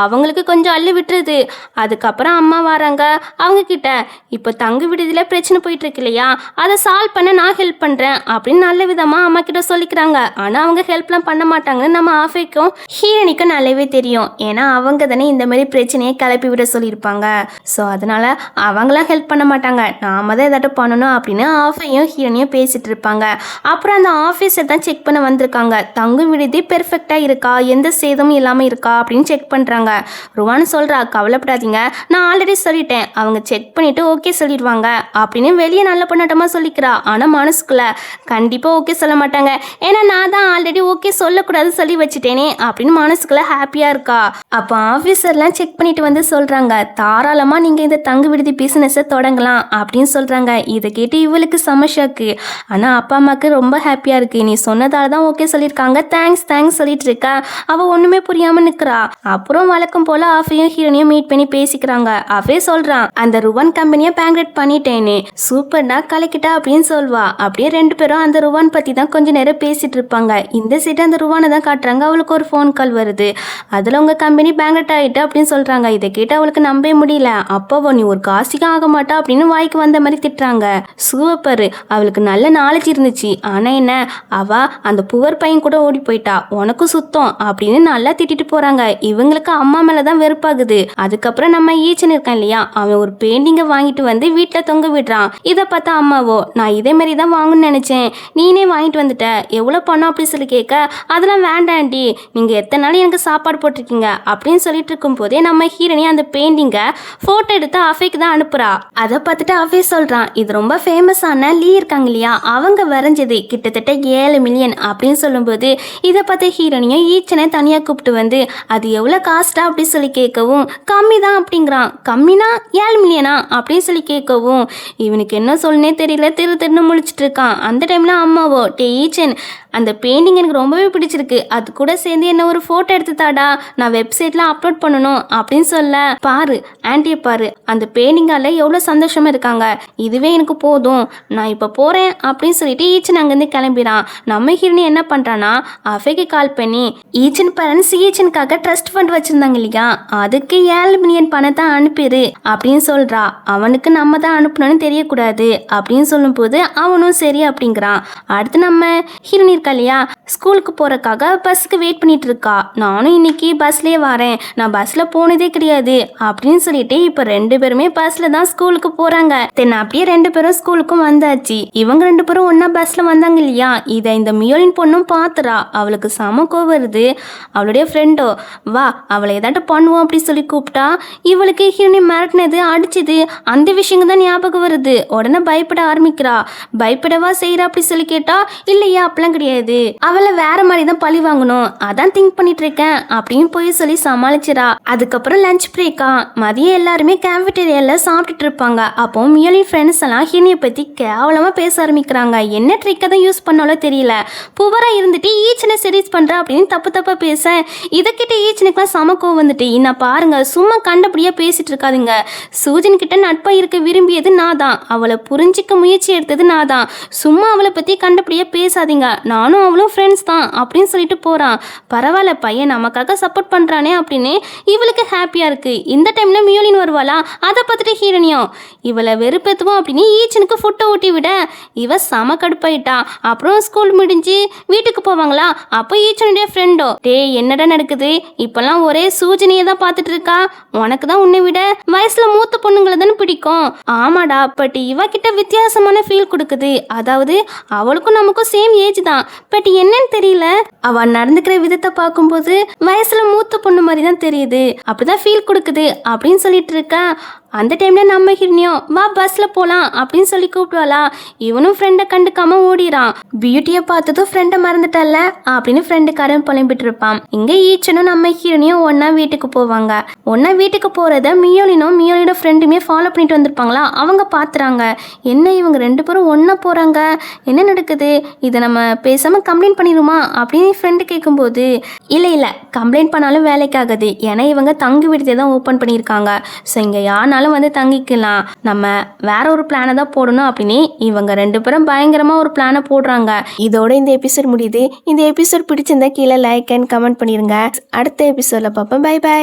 அவங்களுக்கு கொஞ்சம் அள்ளி விட்டுருது. அதுக்கப்புறம் அம்மா வராங்க அவங்க கிட்ட, இப்போ தங்கு விடுதியில பிரச்சனை போயிட்டு இருக்கு இல்லையா, அதை சால்வ் பண்ண நான் ஹெல்ப் பண்றேன் அப்படின்னு நல்ல விதமா அம்மா கிட்ட சொல்லிக்கிறாங்க. ஆனா அவங்க ஹெல்ப்லாம் பண்ண மாட்டாங்கன்னு நம்ம ஆஃபைக்கும் ஹீரோனிக்கும் நல்லாவே தெரியும். ஏன்னா அவங்க தானே இந்த மாதிரி பிரச்சனையை கிளப்பி விட சொல்லியிருப்பாங்க. ஸோ அதனால அவங்களாம் ஹெல்ப் பண்ண மாட்டாங்க, நாம தான் ஏதாட்டும் பண்ணணும் அப்படின்னு ஆஃபையும் ஹீரோனியும் பேசிட்டு இருப்பாங்க. அப்புறம் அந்த ஆஃபீஸை தான் செக் பண்ண வந்திருக்காங்க. தங்கும் விடுதி பெர்ஃபெக்டா இருக்கா, எந்த சேதமும் இல்லாம இருக்கா அப்படின்னு செக் பண்றாங்க. ருவான்னு சொல்றா கவலைப்படாதீங்க, நான் ஆல்ரெடி சொல்லிட்டேன், அவங்க செக் பண்ணிட்டு ஓகே சொல்லிடுவாங்க அப்படின்னு வெளியே நல்ல பண்ணட்டமா சொல்லிக்கிறா. ஆனா மனசுக்குள்ள கண்டிப்பா ஓகே சொல்ல மாட்டாங்க, ஏன்னா நான் தான் ஆல்ரெடி ஓகே சொல்லக்கூடாது சொல்லி வச்சுட்டேனே அப்படின்னு மனசுக்குள்ள ஹாப்பியா இருக்கா. அப்போ ஆஃபீஸர்லாம் செக் பண்ணிட்டு வந்து சொல்றாங்க தாராளமா நீங்க இந்த தங்கு விடுதி பிசினஸை தொடங்கலாம் அப்படின்னு சொல்றாங்க. இதை கேட்டு இவளுக்கு சமஷாக்கு. ஆனா அப்பா அம்மாக்கு ரொம்ப ஹாப்பியா இருக்கு, நீ சொன்னதால தான் ஓகே சொல்லியிருக்காங்க, தேங்க்ஸ் தேங்க்ஸ் சொல்லிட்டு இருக்கா. அவ ஒண்ணுமே புரியாம நிக்கிறா. அப்புறம் வழக்கம் போல ஆஃபையும் ஹீரோனையும் மீட் பண்ணி பேசிக்கிறாங்க. அஃபே சொல்றான் அந்த ருவான் கம்பெனியை பேங்க்ரேட் பண்ணிட்டேன்னு, சூப்பர்டா கலக்கிட்டா அப்படின்னு சொல்வா. அப்படியே ரெண்டு பேரும் அந்த ருவான் பத்தி தான் கொஞ்ச நேரம் பேசிட்டு இருப்பாங்க. இந்த சைடு அந்த ருவானை தான் காட்டுறாங்க. அவளுக்கு ஒரு ஃபோன் கால் வருது. அதுல உங்க கம்பெனி பேங்க்ரேட் ஆயிட்டு அப்படின்னு சொல்றாங்க. இதை கேட்டு அவளுக்கு நம்பவே முடியல. அப்போ நீ ஒரு காசிக்கும் ஆக மாட்டா அப்படின்னு வாய்க்கு வந்த மாதிரி திட்டுறாங்க. சூப்பர், அவளுக்கு நல்ல நாலேஜ் இருந்துச்சு, ஆனா என்ன அவ அந்த புவர் பையன் கூட ஓடி போயிட்டா, உனக்கும் சுத்தம் அப்படின்னு நல்லா திட்டிட்டு போறாங்க. இவங்களுக்கு அம்மா மேலதான் வெறுப்பாகுது. அதுக்கப்புறம் நம்ம ஈச்சன் இருக்கான் இல்லையா, அவன் ஒரு பெயிண்டிங்கை வாங்கிட்டு வந்து வீட்டுல தொங்க விடுறான். இதை பார்த்தா அம்மாவோ நான் இதே மாதிரி தான் வாங்கணும்னு நினைச்சேன், நீனே வாங்கிட்டு வந்துட்ட, எவ்வளவு பணம் அப்படி சொல்லி கேட்க, அதெல்லாம் வேண்டாண்டி, நீங்க எத்தனை நாள் எனக்கு சாப்பாடு போட்டிருக்கீங்க அப்படின்னு சொல்லிட்டு இருக்கும் போதே நம்ம ஹீரோனி அந்த பெயிண்டிங்கை போட்டோ எடுத்து அஃபைக்கு தான் அனுப்புறா. அதை பார்த்துட்டு அஃபை சொல்றான் இது ரொம்ப ஃபேமஸான லீ இருக்காங்க இல்லையா, அவங்க வரைஞ்சது கிட்டத்தட்ட 7 மில்லியன் அப்படின்னு சொல்லும்போது இதை பார்த்த ஹீரோனியும் ஈச்சனை தனியா கூப்பிட்டு வந்து அது எவ்வளவு காஸ்டா அப்படி சொல்லி கேட்கவும் கம்மி தான் அப்படிங்கிறான். கம்மினா 7 மில்லியனா அப்படின்னு சொல்லி கேட்கவும் இவனுக்கு என்ன சொல்லனே தெரியல, திருன்னு முழிச்சிட்டு இருக்கான். அந்த டைம்ல அம்மாவோ டே ஈச்சன் அந்த பெயிண்டிங் எனக்கு ரொம்பவே பிடிச்சிருக்கு, அது கூட சேர்ந்து என்ன ஒரு ஃபோட்டோ எடுத்து தாடா, நான் வெப்சைட்ல அப்லோட் பண்ணணும் அப்படின்னு சொல்ல, பாரு ஆன்ட்டியை பாரு அந்த பெயிண்டிங்கால எவ்வளோ சந்தோஷமா இருக்காங்க, இதுவே எனக்கு போதும், நான் இப்போ போகிறேன் அப்படின்னு சொல்லிட்டு ஈச்சன் அங்கேருந்து கிளம்பிடான். நம்ம ஹீரோனி என்ன பண்ணுறான்னா அஃபைக்கு கால் பண்ணி ஈச்சன் பேரண்ட்ஸ் ஈச்சனுக்காக ட்ரஸ்ட் ஃபண்ட் வச்சுருந்தாங்க இல்லையா, அதுக்கு 7 மில்லியன் பணத்தை அனுப்பிடு அப்படின்னு சொல்கிறா. அவனுக்கு நம்ம தான் அனுப்பணும்னு தெரியக்கூடாது அப்படின்னு சொல்லும்போது அவனும் சரி அப்படிங்கிறான். அடுத்து நம்ம ஹீரோனி இல்லையா ஸ்கூலுக்கு போறதுக்காக பஸ்ஸுக்கு வெயிட் பண்ணிட்டு இருக்கா. நானும் இன்னைக்கு பஸ்லயே வரேன், நான் பஸ்ல போனதே கிடையாது அப்படின்னு சொல்லிட்டு இப்ப ரெண்டு பேருமே பஸ்ல தான் ஸ்கூலுக்கு போறாங்க. தென் அப்படியே ரெண்டு பேரும் ஸ்கூலுக்கும் வந்தாச்சு. இவங்க ரெண்டு பேரும் ஒன்னா பஸ்ல வந்தாங்க இல்லையா, இதை இந்த மியோலின் பொண்ணும் பாத்துறா. அவளுக்கு சம கோவம் வருது. அவளுடைய ஃப்ரெண்டோ வா அவளை ஏதாட்டு பண்ணுவோம் அப்படி சொல்லி கூப்பிட்டா இவளுக்கு ஹீரோனி மிரட்டினது அடிச்சது அந்த விஷயங்க தான் ஞாபகம் வருது. உடனே பயப்பட ஆரம்பிக்கிறா. பயப்படவா செய்யறா அப்படி சொல்லி கேட்டா இல்லையா அப்பெல்லாம் கிடையாது, அவளை வேற மாதிரி தான் பழி வாங்கணும், அதான் திங்க் பண்ணிட்டு இருக்கேன் அப்படின்னு போய் சொல்லி சமாளிச்சிரா. அதுக்கப்புறம் லஞ்ச் பிரேக்கா மதியம் எல்லாருமே கேஃபேட்டேரியால சாப்பிட்டுட்டு இருப்பாங்க. அப்போ மியோலின் ஃப்ரெண்ட்ஸ் எல்லாம் ஹீரோனியை பத்தி கேவலமா பேச ஆரம்பிக்கிறாங்க. என்ன ட்ரிக்கை தான் யூஸ் பண்ணாலும் தெரியல, புவரா இருந்துட்டு ஈச்சனை சீரீஸ் பண்றா அப்படின்னு தப்பா பேச இதக்கிட்ட ஈச்சனுக்குலாம் சமக்கம் வந்துட்டு நான் பாருங்க சும்மா கண்டபடியா பேசிட்டு இருக்காதுங்க, சூஜன் கிட்ட நட்பா இருக்க விரும்பியது நான் தான், அவளை புரிஞ்சிக்க முயற்சி எடுத்தது நான் தான், சும்மா அவளை பத்தி கண்டபடியா பேசாதீங்க, நானும் அவளும் ஃப்ரெண்ட்ஸ் தான் அப்படின்னு சொல்லிட்டு போறான். பரவாயில்ல பையன் நமக்காக சப்போர்ட் பண்றானே அப்படின்னு இவளுக்கு ஹாப்பியா இருக்கு. இந்த டைம்ல மியோலின் வருவாளா, அதை பார்த்துட்டு ஹீரோனியும் இவளை வெறுப்பேத்துவோம் அப்படின்னு ஈச்சனுக்கு ஃபுட்டை ஊட்டி விட இவ சம கடுப்பாயிட்டா. அப்புறம் ஸ்கூல் முடிஞ்சு வீட்டுக்கு போவாங்களா, அப்போ ஈச்சனுடைய ஃப்ரெண்டோ டே என்னடா நடக்குது, இப்பெல்லாம் ஒரே சூஜனையை தான் பார்த்துட்டு இருக்கா, உனக்கு தான் உன்னை விட வயசுல மூத்த பொண்ணுங்க இவங்களை தானே பிடிக்கும். ஆமாடா, பட் இவ கிட்ட வித்தியாசமான ஃபீல் கொடுக்குது. அதாவது அவளுக்கும் நமக்கும் சேம் ஏஜ் தான், பட் என்னன்னு தெரியல, அவ நடந்துக்கிற விதத்தை பார்க்கும்போது வயசுல மூத்த பொண்ணு மாதிரி தான் தெரியுது, அப்படிதான் ஃபீல் கொடுக்குது அப்படின்னு சொல்லிட்டு இருக்கா. அந்த டைம்ல நம்ம ஹீரோனியும் வா பஸ்ல போலாம் அப்படின்னு சொல்லி கூப்பிடுவாளா. இவனும் ஃப்ரெண்டை கண்டுக்காம ஓடிறான். பியூட்டியை பார்த்ததும் ஃப்ரெண்டை மறந்துட்டல அப்படின்னு ஃப்ரெண்டுக்காரன் புலம்பிட்டு இருப்பான். இங்க ஈச்சனும் நம்ம ஹீரோனியும் ஒன்னா வீட்டுக்கு போவாங்க. ஒன்னா வீட்டுக்கு போறத மியோலினும் மியோலியோட ஃப்ரெண்டுமே ஃபாலோ பண்ணிட்டு வந்திருப்பாங்களா. அவங்க பாத்துறாங்க, என்ன இவங்க 2 பேரும் ஒன்னா போறாங்க, என்ன நடக்குது, இதை நம்ம பேசாம கம்ப்ளைண்ட் பண்ணிடுமா அப்படின்னு ஃப்ரெண்டு கேட்கும்போது இல்ல கம்ப்ளைண்ட் பண்ணாலும் வேலைக்காகுது, ஏன்னா இவங்க தங்கு விடுதியை தான் ஓப்பன் பண்ணியிருக்காங்க. ஸோ இங்க யாருனாலும் வந்து தங்கிக்கலாம், நம்ம வேற ஒரு பிளானை தான் போடணும் அப்படின்னு இவங்க 2 பேரும் பயங்கரமா ஒரு பிளானை போடுறாங்க. இதோட இந்த எபிசோட் முடியுது. இந்த எபிசோட் பிடிச்சிருந்தா கீழே லைக் அண்ட் கமெண்ட் பண்ணிருங்க. அடுத்த எபிசோட்ல பார்ப்போம். Bye by.